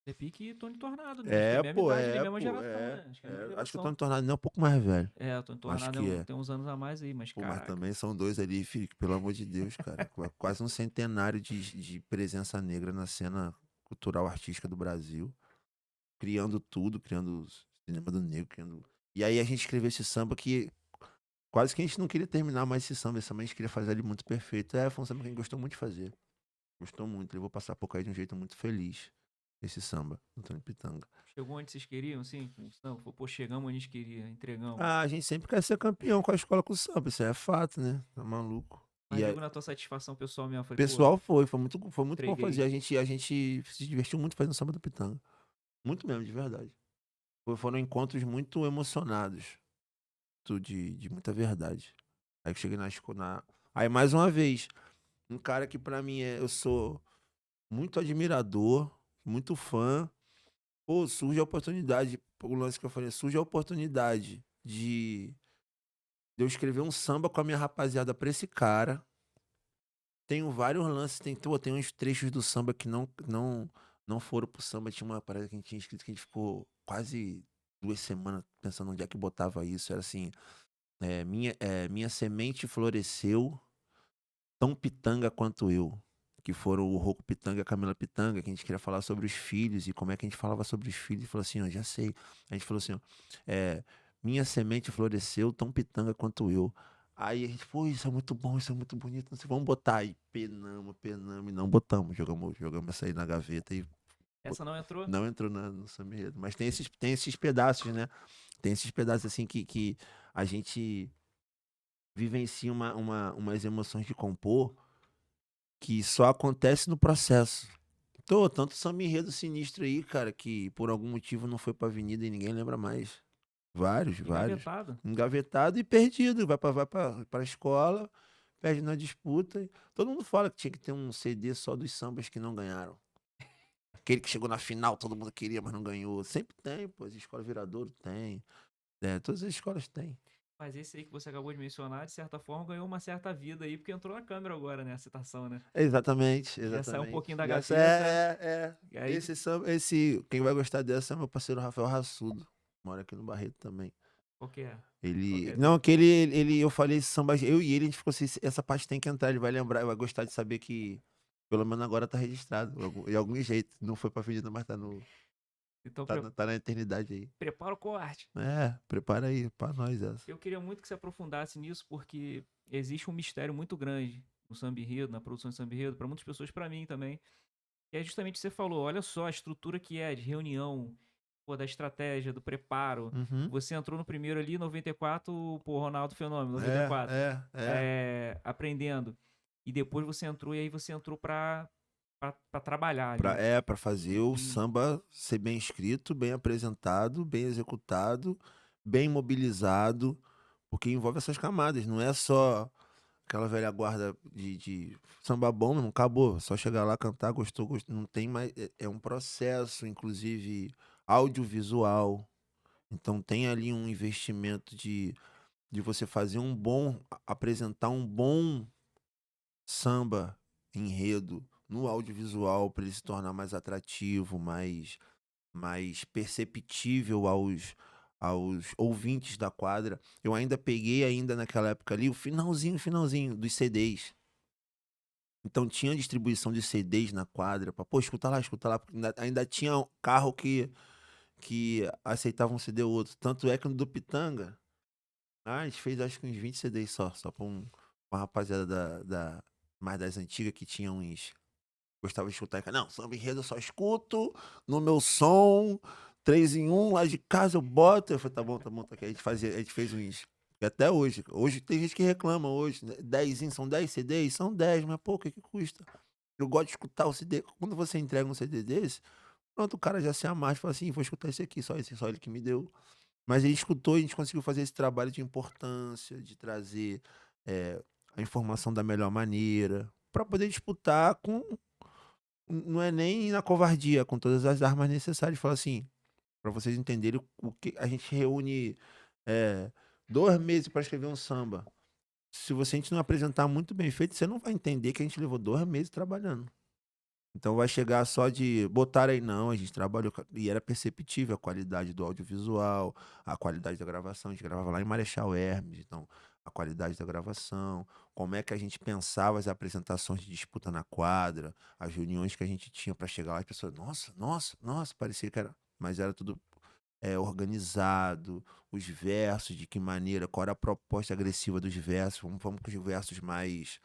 É pique Tony Tornado, né? Acho que é a mesma Pô, idade ali, mesma geração, é. né? Acho que é a mesma Acho que o geração. Tony Tornado nem é um pouco mais velho. É, o Tony Acho Tornado que é. tem uns anos a mais aí, mas Pô, mas caraca. também são dois ali, filho, que, pelo amor de Deus, cara. Quase um centenário de presença negra na cena cultural artística do Brasil. Criando tudo, criando o cinema do negro, criando. E aí a gente escreveu esse samba que quase que a gente não queria terminar mais esse samba. Esse samba a gente queria fazer ele muito perfeito. Foi um samba que a gente gostou muito de fazer. Gostou muito. Levou passar por aí de um jeito muito feliz. Esse samba, Antônio Pitanga. Chegou onde vocês queriam, assim? Com o samba? Pô, chegamos onde a gente queria, entregamos. Ah, a gente sempre quer ser campeão com a escola com o samba. Isso aí é fato, né? Tá maluco. Mas E aí, digo na tua satisfação pessoal mesmo, falei, pô, pessoal foi muito bom fazer. entreguei. A gente se divertiu muito fazendo samba do Pitanga. Muito mesmo, de verdade. Foram encontros muito emocionados. Tudo de muita verdade. Aí que eu cheguei na escola. Aí, mais uma vez, um cara que pra mim eu sou muito admirador, muito fã. Pô, surge a oportunidade, o lance que eu falei, surge a oportunidade de eu escrever um samba com a minha rapaziada pra esse cara. Tenho vários lances, tem uns trechos do samba que não foram pro samba. Tinha uma parada que a gente tinha escrito que a gente ficou quase 2 semanas pensando onde é que botava isso. Era assim, minha semente floresceu, tão pitanga quanto eu. Que foram o Rocco Pitanga e a Camila Pitanga, que a gente queria falar sobre os filhos e como é que a gente falava sobre os filhos. E falou assim, ó, já sei. A gente falou assim, ó, minha semente floresceu, tão pitanga quanto eu. Aí a gente, pô, isso é muito bom, isso é muito bonito, não sei, vamos botar aí. Penamos, e não botamos. Jogamos essa aí na gaveta e Essa não entrou? não entrou no samba enredo. Mas tem esses pedaços, né? Tem esses pedaços assim que a gente vivencia umas emoções de compor que só acontece no processo. Tanto samba enredo sinistro aí, cara, que por algum motivo não foi pra avenida e ninguém lembra mais. Vários, vários. Engavetado. Engavetado e perdido. Vai pra escola, perde na disputa. Todo mundo fala que tinha que ter um CD só dos sambas que não ganharam. Aquele que chegou na final, todo mundo queria, mas não ganhou. Sempre tem, pô. As escolas Viradouro tem. Todas as escolas têm. Mas esse aí que você acabou de mencionar, de certa forma, ganhou uma certa vida aí, porque entrou na câmera agora, né? A citação, né? Exatamente, Já saiu um exatamente. pouquinho da Já gaveta. é. E aí, Quem vai gostar dessa é meu parceiro Rafael Rassudo. Mora aqui no Barreto também. qual que é? Qual que Ele. é Não, dele? eu falei esse samba. Eu e ele, a gente ficou assim, essa parte tem que entrar. Ele vai lembrar, vai gostar de saber que, pelo menos agora tá registrado. De algum jeito. Não foi pra avenida, mas tá no. Então, Tá na eternidade aí. prepara o corte. Prepara aí pra nós essa. Eu queria muito que você aprofundasse nisso, porque existe um mistério muito grande no Samba Enredo, na produção de Samba Enredo, para muitas pessoas, para mim também. E é justamente o que você falou, olha só a estrutura que é de reunião, pô, da estratégia, do preparo. Uhum. Você entrou no primeiro ali, 94, pô, Ronaldo Fenômeno, É, 94, é. aprendendo. E depois você entrou, e aí você entrou pra trabalhar ali. Pra fazer o E, samba ser bem escrito, bem apresentado, bem executado, bem mobilizado, porque envolve essas camadas, não é só aquela velha guarda de samba bom, não acabou, só chegar lá, cantar, gostou, gostou, não tem mais, é um processo, inclusive audiovisual, então tem ali um investimento de você fazer um bom, apresentar um bom samba enredo no audiovisual para ele se tornar mais atrativo, mais perceptível aos ouvintes da quadra. Eu ainda peguei ainda naquela época ali o finalzinho dos CDs. Então tinha distribuição de CDs na quadra, para pô, escuta lá, porque ainda tinha carro que aceitava um CD ou outro. Tanto é que no do Pitanga, a gente fez acho que uns 20 CDs só pra uma rapaziada mais das antigas que tinha uns. Gostava de escutar. Não, samba enredo eu só escuto no meu som, 3 em um lá de casa eu boto. Eu falei, tá bom, tá aqui. A gente fez uns. E até hoje. Hoje tem gente que reclama hoje, né? 10, são 10 CDs? São 10, mas pô, o que que custa? Eu gosto de escutar o CD. Quando você entrega um CD desse, pronto, o cara já se amarra e fala assim, vou escutar esse aqui, só esse, só ele que me deu. Mas ele escutou e a gente conseguiu fazer esse trabalho de importância, de trazer eh, a informação da melhor maneira, para poder disputar com. Não é nem na covardia, com todas as armas necessárias. Fala assim, para vocês entenderem o que a gente reúne 2 meses para escrever um samba. Se você a gente não apresentar muito bem feito, você não vai entender que a gente levou 2 meses trabalhando. Então vai chegar só de botar aí, não, a gente trabalhou e era perceptível a qualidade do audiovisual, a qualidade da gravação, a gente gravava lá em Marechal Hermes, então a qualidade da gravação, como é que a gente pensava as apresentações de disputa na quadra, as reuniões que a gente tinha para chegar lá, as pessoas, nossa, parecia que era, mas era tudo organizado, os versos, de que maneira, qual era a proposta agressiva dos versos, vamos com os versos mais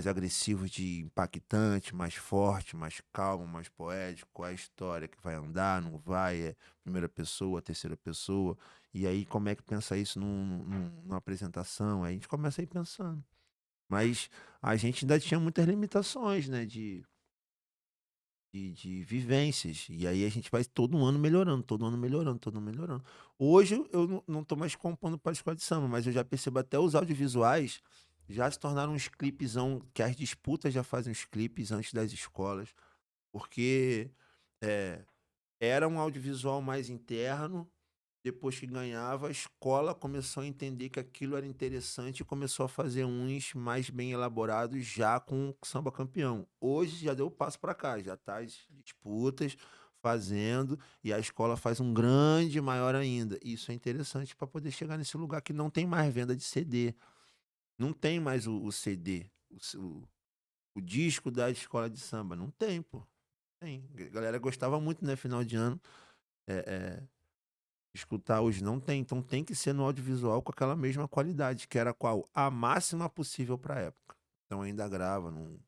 agressivos de impactante, mais forte, mais calmo, mais poético, qual é a história que vai andar, não vai, é primeira pessoa, terceira pessoa, e aí como é que pensa isso numa apresentação? Aí a gente começa a ir pensando. Mas a gente ainda tinha muitas limitações, né, de vivências, e aí a gente vai todo ano melhorando, todo ano melhorando, todo ano melhorando. Hoje eu não tô mais compondo para a escola de samba, mas eu já percebo até os audiovisuais já se tornaram uns clipezão, que as disputas já fazem os clipes antes das escolas, porque é, era um audiovisual mais interno, depois que ganhava, a escola começou a entender que aquilo era interessante e começou a fazer uns mais bem elaborados já com o samba campeão. Hoje já deu o passo para cá, já tá as disputas fazendo e a escola faz um grande maior ainda. Isso é interessante para poder chegar nesse lugar que não tem mais venda de CD, não tem mais o CD, o disco da escola de samba, não tem, pô. Tem. A galera gostava muito, né, final de ano. É, escutar hoje não tem, então tem que ser no audiovisual com aquela mesma qualidade, que era qual? A máxima possível pra época. Então ainda grava num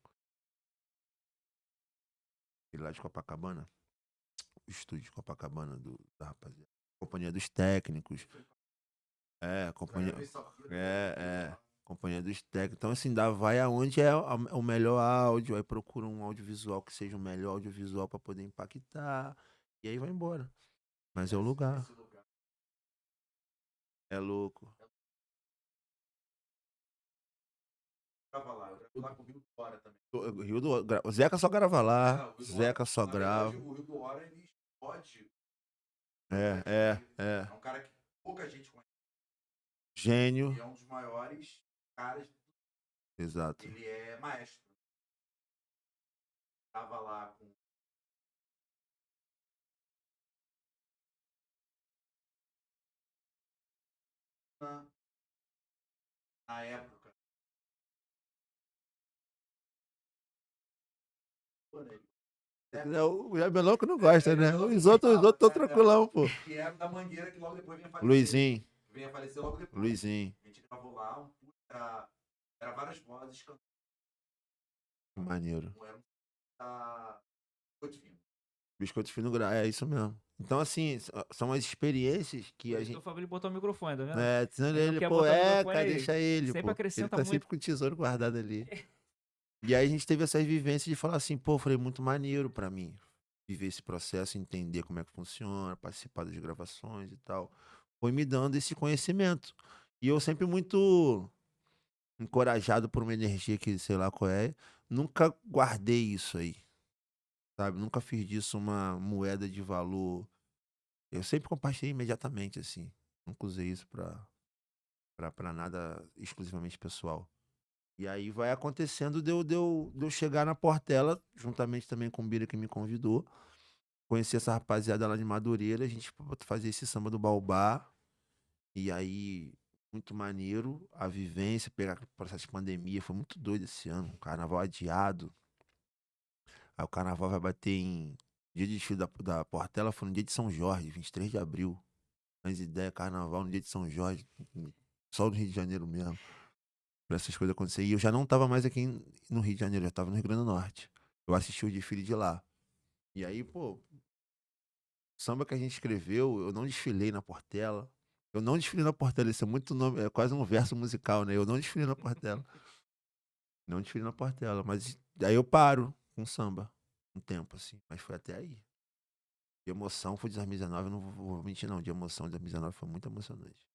aquele lá de Copacabana, o estúdio de Copacabana da rapaziada. Companhia dos técnicos. É, companhia. É. Companhia dos técnicos. Então, assim, dá, vai aonde é o melhor áudio, aí procura um audiovisual que seja o melhor audiovisual pra poder impactar. E aí vai embora. Mas é o lugar. É louco. Tava lá, eu gravei lá com o Rio do Hora também. O Zeca só grava lá. O Zeca só grava. O Rio do Hora, ele explode. É. É um cara que pouca gente conhece. Gênio. E é um dos maiores caras. Exato. Ele é maestro. Tava lá com. Na época. O Jabelão que não gosta, né? Os outros estão tranquilão, pô. Que é da Mangueira, que logo depois vem a falecer. Luizinho. Vem a falecer logo depois. Luizinho. A gente gravou lá, era várias vozes cantando. Que maneiro. Biscoito fino é isso mesmo. Então, assim, são as experiências que Por a isso que gente. eu falei ele botar o microfone, tá vendo? É, senão Ele não ele, quer pô, botar o microfone cara, aí. deixa ele, Sempre pô. Ele acrescenta tá muito. sempre com o tesouro guardado ali. E aí a gente teve essas vivências de falar assim, pô, falei, muito maneiro pra mim. Viver esse processo, entender como é que funciona, participar das gravações e tal. Foi me dando esse conhecimento. E eu sempre muito encorajado por uma energia que, sei lá qual é, nunca guardei isso aí, sabe? Nunca fiz disso uma moeda de valor. Eu sempre compartilhei imediatamente, assim. Nunca usei isso pra nada exclusivamente pessoal. E aí vai acontecendo de eu chegar na Portela, juntamente também com o Bira que me convidou. Conheci essa rapaziada lá de Madureira, a gente fazia esse samba do Baobá. E aí, muito maneiro a vivência, pegar o processo de pandemia, foi muito doido esse ano. Um carnaval adiado. Aí o carnaval vai bater em. Dia de desfile da Portela foi no dia de São Jorge, 23 de abril. Mas ideia, carnaval no dia de São Jorge, só no Rio de Janeiro mesmo, pra essas coisas acontecerem. E eu já não tava mais aqui no Rio de Janeiro, eu já tava no Rio Grande do Norte. Eu assisti o desfile de lá. E aí, pô, samba que a gente escreveu, eu não desfilei na Portela. Eu não desfilei na Portela, isso é muito nome, é quase um verso musical, né? Eu não desfilei na Portela. Não desfilei na Portela, mas aí eu paro com samba um tempo, assim. Mas foi até aí. De emoção foi de 2019, eu não vou mentir, não. De emoção de 2019 foi muito emocionante.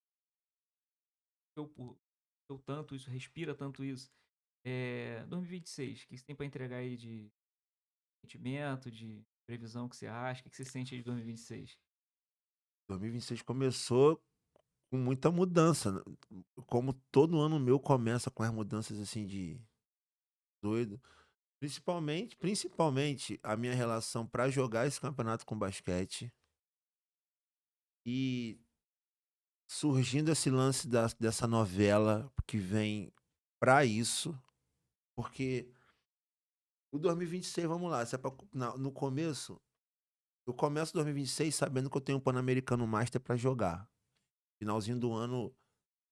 Eu tanto isso, respira tanto isso. 2026, o que você tem pra entregar aí de sentimento, de previsão que você acha? O que você sente aí de 2026? 2026 começou com muita mudança, né? Como todo ano meu começa com as mudanças assim de doido. Principalmente a minha relação para jogar esse campeonato com basquete e surgindo esse lance dessa novela que vem para isso, porque o 2026, vamos lá, se é no começo, eu começo 2026 sabendo que eu tenho um Pan-Americano Master para jogar. Finalzinho do ano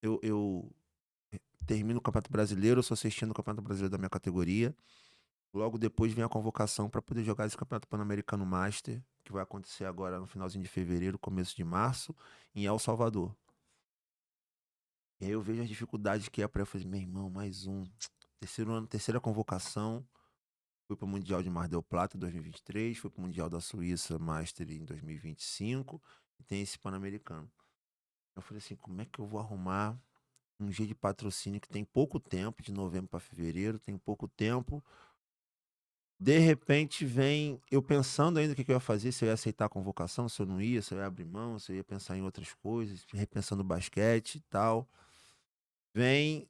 eu termino o Campeonato Brasileiro, eu sou assistindo o Campeonato Brasileiro da minha categoria. Logo depois vem a convocação para poder jogar esse Campeonato Pan-Americano Master, que vai acontecer agora no finalzinho de fevereiro, começo de março, em El Salvador. E aí eu vejo as dificuldades que é para eu fazer, meu irmão, mais um. Terceiro ano, terceira convocação. Fui para o Mundial de Mar del Plata em 2023, fui para o Mundial da Suíça Master em 2025 e tem esse Pan-Americano. Eu falei assim, como é que eu vou arrumar um dia de patrocínio que tem pouco tempo, de novembro para fevereiro, tem pouco tempo. De repente vem eu pensando ainda o que que eu ia fazer, se eu ia aceitar a convocação, se eu não ia, se eu ia abrir mão, se eu ia pensar em outras coisas, repensando o basquete e tal. Vem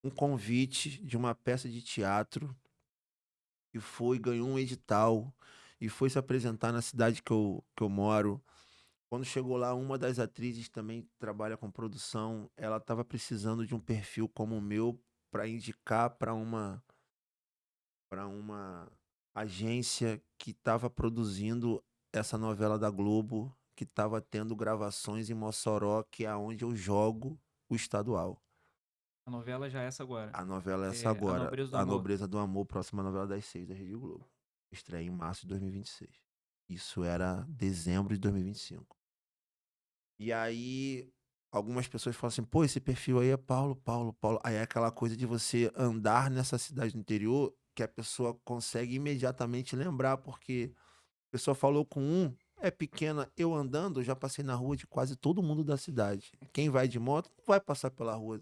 um convite de uma peça de teatro que foi, ganhou um edital e foi se apresentar na cidade que eu moro. Quando chegou lá, uma das atrizes também trabalha com produção. Ela estava precisando de um perfil como o meu para indicar para uma agência que estava produzindo essa novela da Globo, que estava tendo gravações em Mossoró, que é onde eu jogo o estadual. A novela já é essa agora. A novela é essa A agora, Nobreza do A Amor. Nobreza do Amor, próxima novela das 6 da Rede Globo. Estreia em março de 2026. Isso era dezembro de 2025. E aí, algumas pessoas falam assim, pô, esse perfil aí é Paulo, Paulo, Paulo. Aí é aquela coisa de você andar nessa cidade do interior que a pessoa consegue imediatamente lembrar, porque a pessoa falou com um, é pequena, eu andando, eu já passei na rua de quase todo mundo da cidade. Quem vai de moto não vai passar pela rua.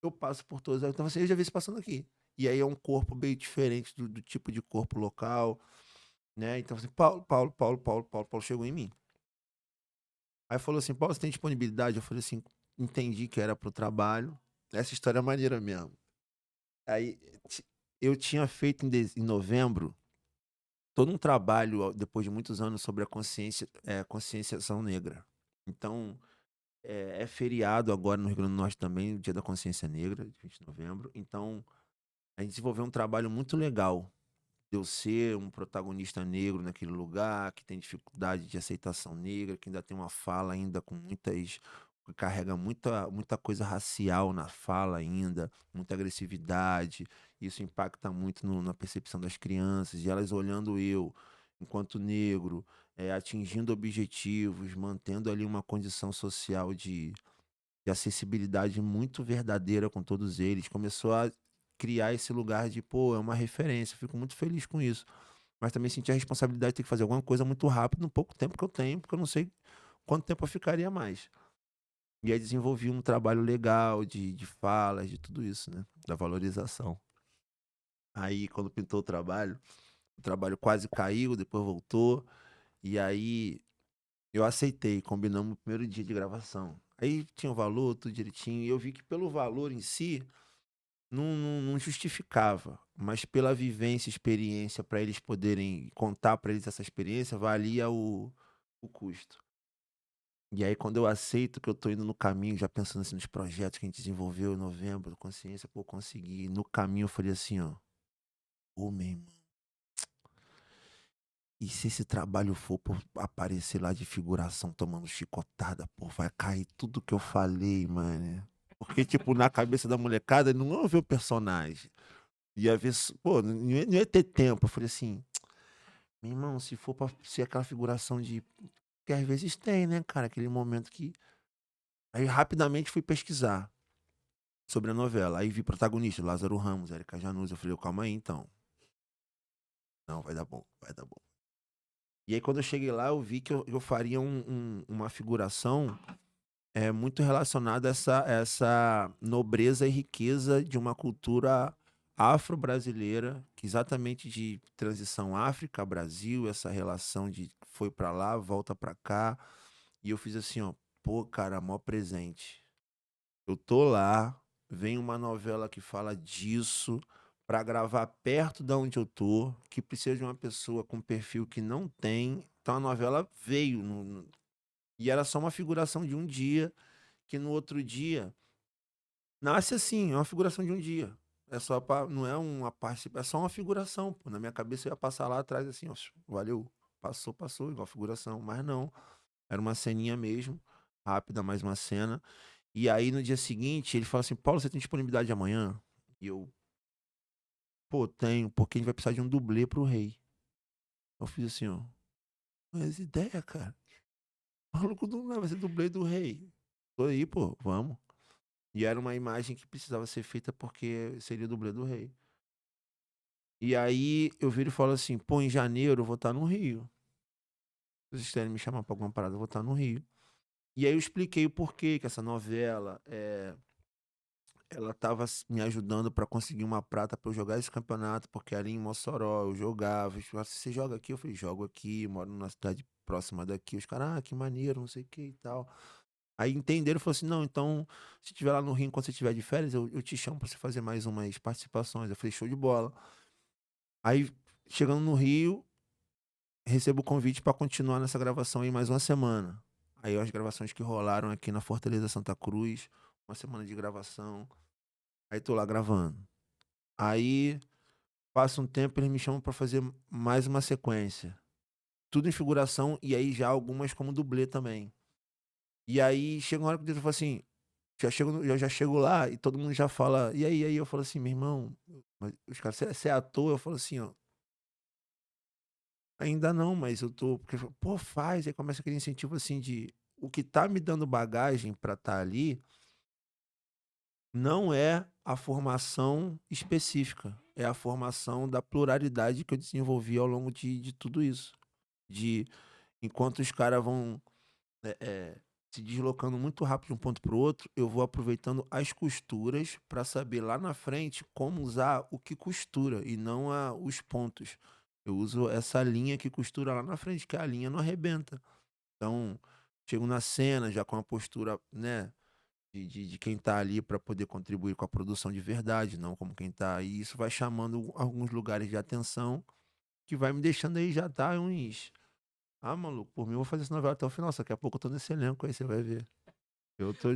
Eu passo por todas. Então, assim, eu já vi isso passando aqui. E aí é um corpo bem diferente do tipo de corpo local, né? Então, assim, Paulo, Paulo, Paulo, Paulo, Paulo, Paulo chegou em mim. Aí falou assim, Paulo, você tem disponibilidade? Eu falei assim, entendi que era pro trabalho. Essa história é maneira mesmo. Aí eu tinha feito em novembro todo um trabalho, depois de muitos anos, sobre a conscienciação negra. Então, é feriado agora no Rio Grande do Norte também, o Dia da Consciência Negra, de 20 de novembro. Então, a gente desenvolveu um trabalho muito legal de eu ser um protagonista negro naquele lugar, que tem dificuldade de aceitação negra, que ainda tem uma fala ainda com muitas carrega muita coisa racial na fala ainda, muita agressividade. Isso impacta muito na percepção das crianças, e elas olhando eu, enquanto negro, atingindo objetivos, mantendo ali uma condição social de acessibilidade muito verdadeira com todos eles, começou a criar esse lugar de, pô, é uma referência, fico muito feliz com isso. Mas também senti a responsabilidade de ter que fazer alguma coisa muito rápido no pouco tempo que eu tenho, porque eu não sei quanto tempo eu ficaria mais. E aí desenvolvi um trabalho legal de falas, de tudo isso, né, da valorização. Aí quando pintou o trabalho quase caiu, depois voltou, e aí eu aceitei, combinamos o primeiro dia de gravação. Aí tinha o valor, tudo direitinho, e eu vi que pelo valor em si, não justificava, mas pela vivência, experiência, para eles poderem contar para eles essa experiência, valia o custo. E aí quando eu aceito que eu tô indo no caminho, já pensando assim nos projetos que a gente desenvolveu em novembro, consciência, pô, consegui. No caminho eu falei assim, ó, ô meu irmão, e se esse trabalho for por aparecer lá de figuração tomando chicotada, pô, vai cair tudo que eu falei, mano. Porque, tipo, na cabeça da molecada não ia ver o personagem. Ia ver, pô, não ia ter tempo. Eu falei assim, meu irmão, se for pra ser aquela figuração de. Que às vezes tem, né, cara? Aquele momento que. Aí rapidamente fui pesquisar sobre a novela. Aí vi protagonista, Lázaro Ramos, Érica Janus. Eu falei, calma aí então. Não, vai dar bom, vai dar bom. E aí quando eu cheguei lá, eu vi que eu faria uma figuração muito relacionada a essa nobreza e riqueza de uma cultura afro-brasileira, que exatamente de transição África-Brasil, essa relação de foi pra lá, volta pra cá. E eu fiz assim, ó, pô, cara, mó presente. Eu tô lá, vem uma novela que fala disso pra gravar perto da onde eu tô, que precisa de uma pessoa com perfil que não tem. Então a novela veio e era só uma figuração de um dia, que no outro dia nasce assim, é uma figuração de um dia. É só não é uma parte, é só uma figuração, pô. Na minha cabeça eu ia passar lá atrás assim, ó, valeu, passou, passou, igual figuração, mas não, era uma ceninha mesmo, rápida, mais uma cena. E aí no dia seguinte ele fala assim: "Paulo, você tem disponibilidade amanhã?" E eu: "Pô, tenho, porque a gente vai precisar de um dublê pro rei." Eu fiz assim, ó: "Mas ideia, cara. Maluco do nada, vai ser dublê do rei." "Tô aí, pô, vamos." E era uma imagem que precisava ser feita porque seria o dublê do rei. E aí eu viro e falo assim: "Pô, em janeiro eu vou estar no Rio. Se vocês quiserem me chamar pra alguma parada, eu vou estar no Rio." E aí eu expliquei o porquê que essa novela, ela estava me ajudando para conseguir uma prata para eu jogar esse campeonato, porque ali em Mossoró eu jogava. Eles falaram: "Você joga aqui?" Eu falei: "Jogo aqui, moro numa cidade próxima daqui." Os caras: "Ah, que maneiro, não sei o que e tal." Aí entenderam e falaram assim: "Não, então, se estiver lá no Rio, quando você estiver de férias, eu te chamo pra você fazer mais umas participações." Eu falei: "Show de bola." Aí, chegando no Rio, recebo o convite pra continuar nessa gravação aí mais uma semana. Aí as gravações que rolaram aqui na Fortaleza Santa Cruz, uma semana de gravação. Aí tô lá gravando. Aí passa um tempo, eles me chamam pra fazer mais uma sequência. Tudo em figuração e aí já algumas como dublê também. E aí chega uma hora que o diretor fala assim, eu já chego lá e todo mundo já fala: "E aí?" Aí eu falo assim: "Meu irmão", mas os caras: "Você é ator?" Eu falo assim, ó: "Ainda não, mas eu tô", porque "Pô, faz." Aí começa aquele incentivo assim de o que tá me dando bagagem pra estar ali não é a formação específica, é a formação da pluralidade que eu desenvolvi ao longo de tudo isso. De enquanto os caras vão, se deslocando muito rápido de um ponto para o outro, eu vou aproveitando as costuras para saber lá na frente como usar o que costura e não os pontos. Eu uso essa linha que costura lá na frente, que a linha não arrebenta. Então, chego na cena já com a postura, né, de quem tá ali para poder contribuir com a produção de verdade, não como quem tá aí. Isso vai chamando alguns lugares de atenção que vai me deixando aí já tá uns. Ah, maluco, por mim eu vou fazer essa novela até o final. Só daqui a pouco eu tô nesse elenco aí, você vai ver. Eu tô.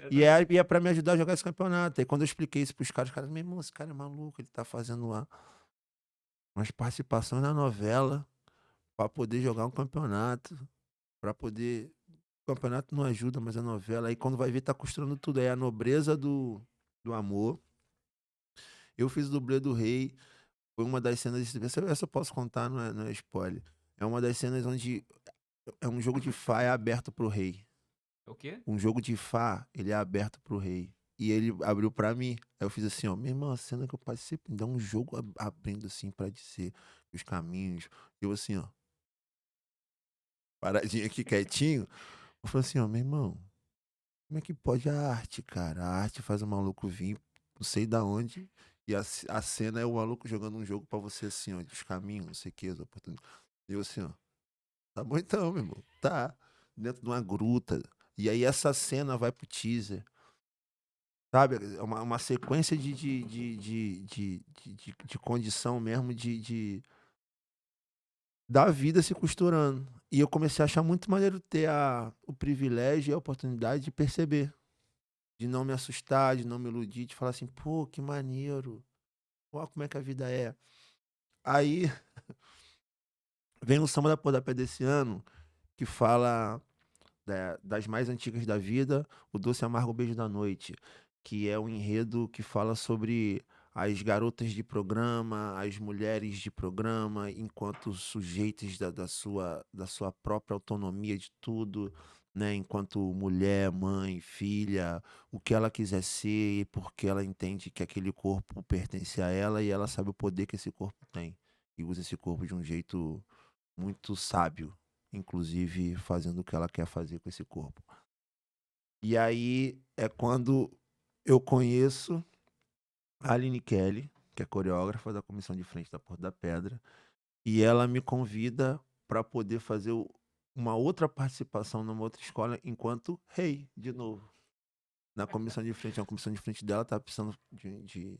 E é pra me ajudar a jogar esse campeonato. Aí quando eu expliquei isso pros caras, os caras, meu irmão, esse cara é maluco, ele tá fazendo lá umas participações na novela pra poder jogar um campeonato, pra poder. O campeonato não ajuda, mas a novela, aí quando vai ver tá costurando tudo, aí a nobreza do amor. Eu fiz o dublê do rei, foi uma das cenas, essa eu posso contar, não é spoiler. É uma das cenas onde é um jogo de Fá, é aberto pro rei. É o quê? Um jogo de Fá, ele é aberto pro rei. E ele abriu pra mim. Aí eu fiz assim, ó, minha irmã, a cena que eu participo, me dá um jogo abrindo assim pra dizer os caminhos. Eu assim, ó, paradinho aqui quietinho. Eu falei assim, ó, meu irmão, como é que pode a arte, cara? A arte faz o maluco vir, não sei da onde, e a cena é o maluco jogando um jogo pra você assim, ó, dos caminhos, não sei o que, as oportunidades. E eu assim, ó, tá bom então, meu irmão, tá. Dentro de uma gruta. E aí essa cena vai pro teaser. Sabe, é uma sequência de condição mesmo da vida se costurando. E eu comecei a achar muito maneiro ter o privilégio e a oportunidade de perceber, de não me assustar, de não me iludir, de falar assim: "Pô, que maneiro, ó como é que a vida é". Aí vem o Samba da Porta-Pé desse ano, que fala das mais antigas da vida, O Doce e Amargo Beijo da Noite, que é um enredo que fala sobre as garotas de programa, as mulheres de programa, enquanto sujeitos da sua própria autonomia de tudo, né? Enquanto mulher, mãe, filha, o que ela quiser ser, e porque ela entende que aquele corpo pertence a ela e ela sabe o poder que esse corpo tem. E usa esse corpo de um jeito muito sábio, inclusive fazendo o que ela quer fazer com esse corpo. E aí é quando eu conheço a Aline Kelly, que é coreógrafa da comissão de frente da Porta da Pedra, e ela me convida para poder fazer uma outra participação numa outra escola enquanto rei, de novo. Na comissão de frente, a comissão de frente dela tá precisando de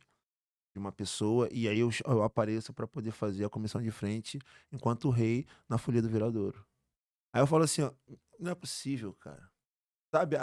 uma pessoa, e aí eu apareço para poder fazer a comissão de frente enquanto rei na Folia do Viradouro. Aí eu falo assim, ó, não é possível, cara. Sabe,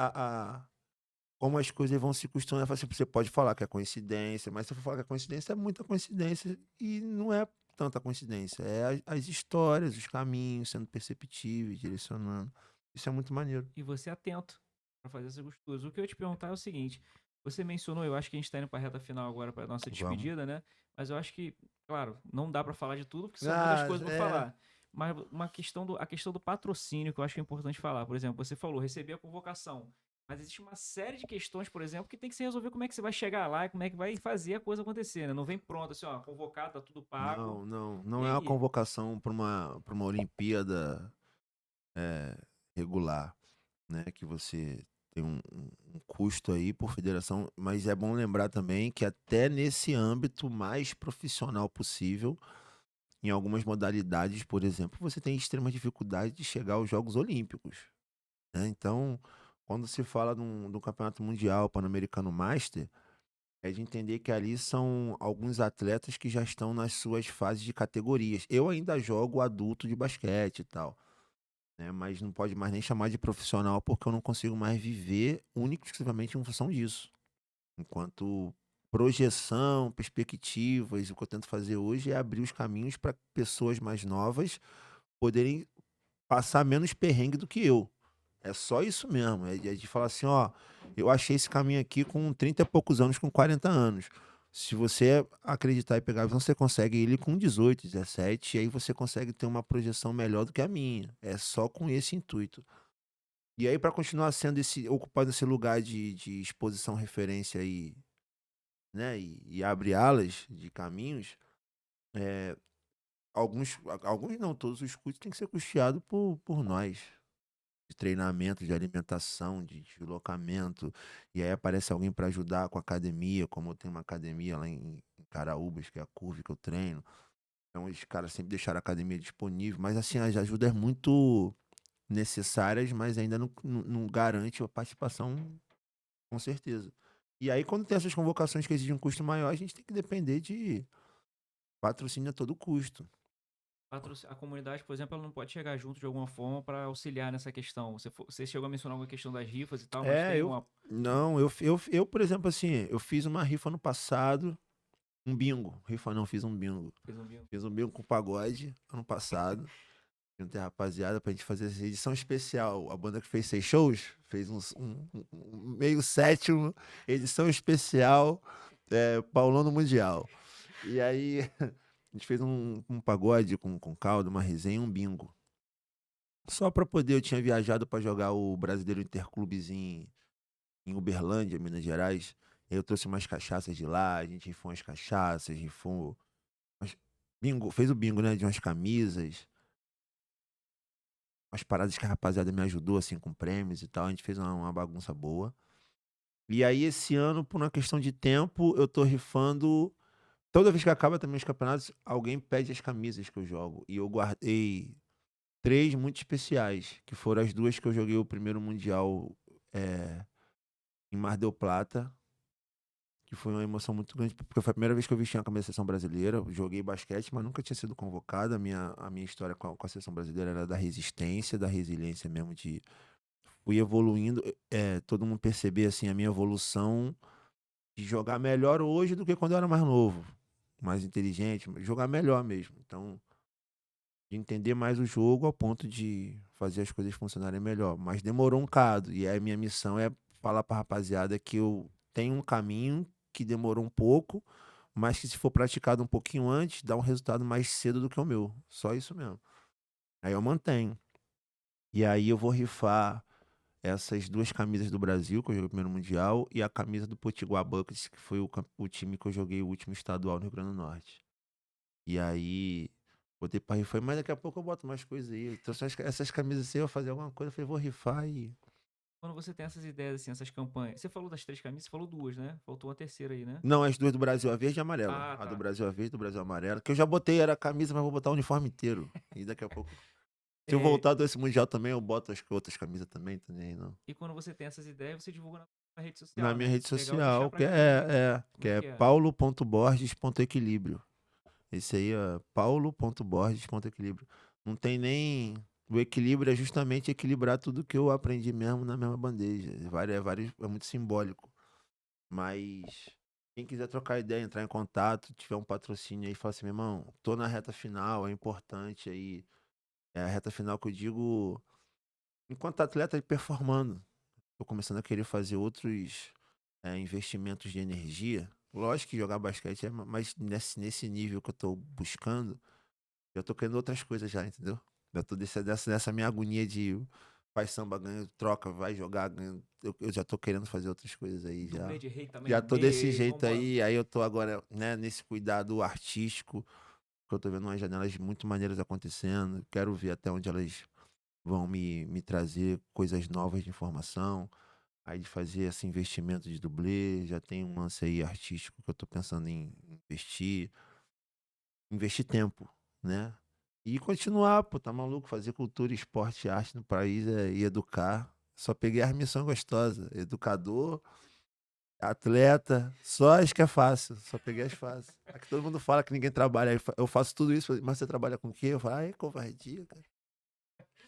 como as coisas vão se costumando. Você pode falar que é coincidência, mas se eu for falar que é coincidência, é muita coincidência e não é tanta coincidência. É as histórias, os caminhos sendo perceptíveis, direcionando. Isso é muito maneiro. E você atento pra fazer essas costuras. O que eu ia te perguntar é o seguinte: você mencionou, eu acho que a gente tá indo pra reta final agora pra nossa Vamos. despedida, né? Mas eu acho que, claro, não dá pra falar de tudo, porque são muitas Ah, coisas pra é. falar. Mas a questão do patrocínio que eu acho que é importante falar. Por exemplo, você falou, receber a convocação. Mas existe uma série de questões, por exemplo, que tem que se resolver como é que você vai chegar lá e como é que vai fazer a coisa acontecer, né? Não vem pronto assim, ó, convocado, tá tudo pago. Não, não, E não é uma aí? convocação para uma Olimpíada é, regular, né? Que você tem um custo aí por federação, mas é bom lembrar também que até nesse âmbito mais profissional possível, em algumas modalidades, por exemplo, você tem extrema dificuldade de chegar aos Jogos Olímpicos, né? Então, quando se fala de um campeonato mundial pan-americano master, é de entender que ali são alguns atletas que já estão nas suas fases de categorias. Eu ainda jogo adulto de basquete e tal, né? Mas não pode mais nem chamar de profissional porque eu não consigo mais viver única e exclusivamente em função disso. Enquanto projeção, perspectivas, o que eu tento fazer hoje é abrir os caminhos para pessoas mais novas poderem passar menos perrengue do que eu. É só isso mesmo, é de falar assim, ó, eu achei esse caminho aqui com 30 e poucos anos, com 40 anos. Se você acreditar e pegar, você consegue ele com 18, 17, e aí você consegue ter uma projeção melhor do que a minha. É só com esse intuito. E aí, para continuar sendo ocupando esse lugar de exposição referência aí, né, e abre alas de caminhos, eh, alguns não, todos os custos têm que ser custeados por nós. De treinamento, de alimentação, de deslocamento, e aí aparece alguém para ajudar com a academia, como eu tenho uma academia lá em Caraúbas, que é a Curve que eu treino. Então os caras sempre deixaram a academia disponível, mas assim, as ajudas muito necessárias, mas ainda não garante a participação, com certeza. E aí, quando tem essas convocações que exigem um custo maior, a gente tem que depender de patrocínio a todo custo. A comunidade, por exemplo, ela não pode chegar junto de alguma forma para auxiliar nessa questão. Você chegou a mencionar alguma questão das rifas e tal, mas É, tem uma. não, por exemplo, assim, eu fiz uma rifa no passado, um bingo. Rifa não, fiz um bingo. Fez um bingo. Fiz um bingo com pagode ano passado. Juntei a rapaziada pra gente fazer essa edição especial. A banda que fez 6 shows, fez um meio sétimo, edição especial, Paulão no Mundial. E aí, a gente fez um pagode com caldo, uma resenha, um bingo. Só pra poder, eu tinha viajado pra jogar o Brasileiro Interclubes em Uberlândia, Minas Gerais. Eu trouxe umas cachaças de lá, a gente rifou umas cachaças, rifou. Bingo, fez o bingo, né? De umas camisas, umas paradas que a rapaziada me ajudou, assim, com prêmios e tal. A gente fez uma bagunça boa. E aí, esse ano, por uma questão de tempo, eu tô rifando. Toda vez que acaba também os campeonatos, alguém pede as camisas que eu jogo. E eu guardei 3 muito especiais, que foram as 2 que eu joguei o primeiro Mundial é, em Mar del Plata, que foi uma emoção muito grande, porque foi a primeira vez que eu vesti uma camisa da seleção brasileira. Eu joguei basquete, mas nunca tinha sido convocado. A minha história com a seleção brasileira era da resistência, da resiliência mesmo, de fui evoluindo, todo mundo perceber assim a minha evolução de jogar melhor hoje do que quando eu era mais novo, mais inteligente, jogar melhor mesmo. Então, de entender mais o jogo ao ponto de fazer as coisas funcionarem melhor. Mas demorou um bocado. E aí a minha missão é falar pra rapaziada que eu tenho um caminho que demorou um pouco, mas que se for praticado um pouquinho antes, dá um resultado mais cedo do que o meu. Só isso mesmo. Aí eu mantenho. E aí eu vou rifar essas 2 camisas do Brasil, que eu joguei o primeiro Mundial, e a camisa do Potiguar Buckets, que foi o time que eu joguei o último estadual no Rio Grande do Norte. E aí, botei pra rifar, mas daqui a pouco eu boto mais coisas aí. Então, essas camisas assim, eu vou fazer alguma coisa, eu falei, vou rifar e. Quando você tem essas ideias, assim, essas campanhas. Você falou das 3 camisas, você falou 2, né? Faltou uma terceira aí, né? Não, as 2 do Brasil, a verde e a amarela. Ah, A do tá. Brasil a verde, do Brasil a amarela. Que eu já botei, era a camisa, mas vou botar o uniforme inteiro. E daqui a pouco. Se eu É, voltar desse Mundial também, eu boto as outras camisas também, também, não. e quando você tem essas ideias, você divulga na rede Na social, minha né? rede Legal deixar social, pra galera aí. Como que é é que é? paulo.borges.equilíbrio. Esse aí é paulo.borges.equilíbrio. Não tem nem. O equilíbrio é justamente equilibrar tudo que eu aprendi mesmo na mesma bandeja. É muito simbólico. Mas quem quiser trocar ideia, entrar em contato, tiver um patrocínio aí, fala assim, meu irmão, tô na reta final, é importante aí. É a reta final que eu digo, enquanto atleta performando. Tô começando a querer fazer outros investimentos de energia. Lógico que jogar basquete é mas nesse nível que eu tô buscando, eu tô querendo outras coisas já, entendeu? Eu tô nessa minha agonia de faz samba, ganha, troca, vai jogar, ganha. Eu já tô querendo fazer outras coisas aí Dublê já. de rei também Já no tô desse meio, jeito vambora. aí eu tô agora, né, nesse cuidado artístico, que eu tô vendo umas janelas muito maneiras acontecendo. Quero ver até onde elas vão me trazer coisas novas de informação. Aí de fazer esse investimento de dublê, já tem um lance aí artístico que eu tô pensando em investir tempo, né? E continuar, pô, tá maluco? Fazer cultura, esporte e arte no país e educar. Só peguei as missões gostosas. Educador, atleta, só as que é fácil. Só peguei as fáceis. Aqui todo mundo fala que ninguém trabalha. Aí eu faço tudo isso, mas você trabalha com o quê? Eu falo, ai, covardia, cara.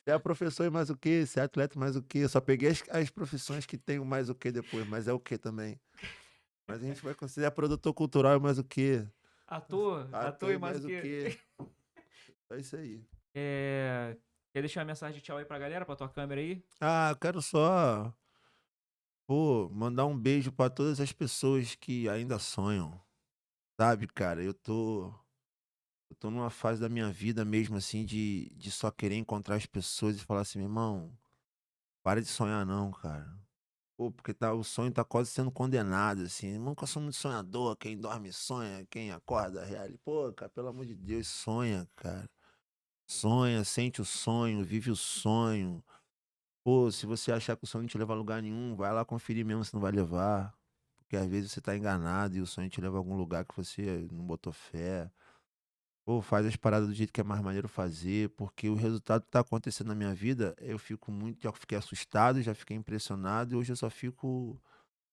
Você é professor e mais o quê? Você é atleta e mais o quê? Eu só peguei as profissões que tem o mais o quê depois, mas é o quê também? Mas a gente vai considerar produtor cultural e mais o quê? Ator Ator e e mais o mais o que. quê? É isso aí. É... Quer deixar uma mensagem de tchau aí pra galera, pra tua câmera aí? Ah, eu quero só, pô, mandar um beijo pra todas as pessoas que ainda sonham. Sabe, cara, eu tô numa fase da minha vida mesmo assim de só querer encontrar as pessoas e falar assim, meu irmão, para de sonhar não, cara. Pô, porque o sonho tá quase sendo condenado, assim. Nunca sou muito sonhador, quem dorme sonha, quem acorda real. Pô, cara, pelo amor de Deus, sonha, cara. Sonha, sente o sonho, vive o sonho. Pô, se você achar que o sonho não te leva a lugar nenhum, vai lá conferir mesmo se não vai levar. Porque às vezes você tá enganado e o sonho te leva a algum lugar que você não botou fé. Pô, faz as paradas do jeito que é mais maneiro fazer, porque o resultado que tá acontecendo na minha vida, eu fico muito, já fiquei assustado, já fiquei impressionado e hoje eu só fico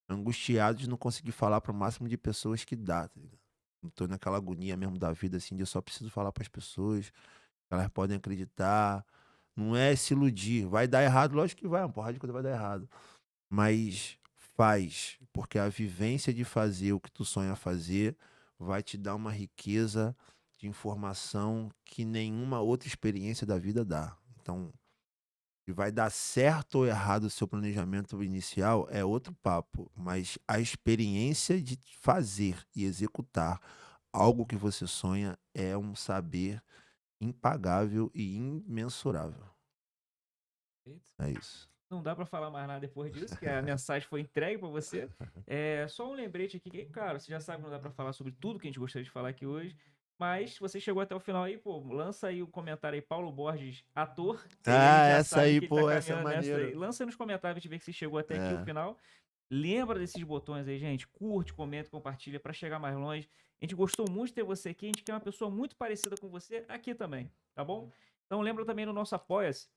angustiado de não conseguir falar para o máximo de pessoas que dá, tá ligado? Eu tô naquela agonia mesmo da vida, assim, de eu só preciso falar para as pessoas, que elas podem acreditar. Não é se iludir. Vai dar errado, lógico que vai, uma porrada de coisa vai dar errado. Mas faz, porque a vivência de fazer o que tu sonha fazer vai te dar uma riqueza de informação que nenhuma outra experiência da vida dá. Então, se vai dar certo ou errado o seu planejamento inicial é outro papo, mas a experiência de fazer e executar algo que você sonha é um saber impagável e imensurável. É isso. Não dá pra falar mais nada depois disso, que a mensagem foi entregue pra você. É só um lembrete aqui, que, claro, você já sabe que não dá pra falar sobre tudo que a gente gostaria de falar aqui hoje, mas se você chegou até o final aí, pô, lança aí o comentário aí, Paulo Borges, ator, que aí a gente Ah, já essa sabe aí, que ele tá pô, essa é caminhando nessa aí. maneiro. Lança aí nos comentários pra gente ver que você chegou até aqui o É. final. Lembra desses botões aí, gente. Curte, comenta, compartilha pra chegar mais longe. A gente gostou muito de ter você aqui. A gente quer uma pessoa muito parecida com você aqui também, tá bom? Então lembra também do nosso Apoia-se.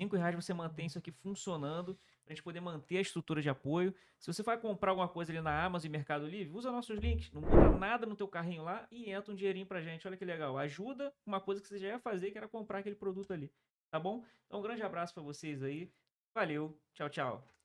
R$ 5 você mantém isso aqui funcionando pra gente poder manter a estrutura de apoio. Se você vai comprar alguma coisa ali na Amazon e Mercado Livre, usa nossos links, não muda nada no teu carrinho lá e entra um dinheirinho pra gente. Olha que legal. Ajuda uma coisa que você já ia fazer, que era comprar aquele produto ali, tá bom? Então um grande abraço pra vocês aí. Valeu. Tchau, tchau.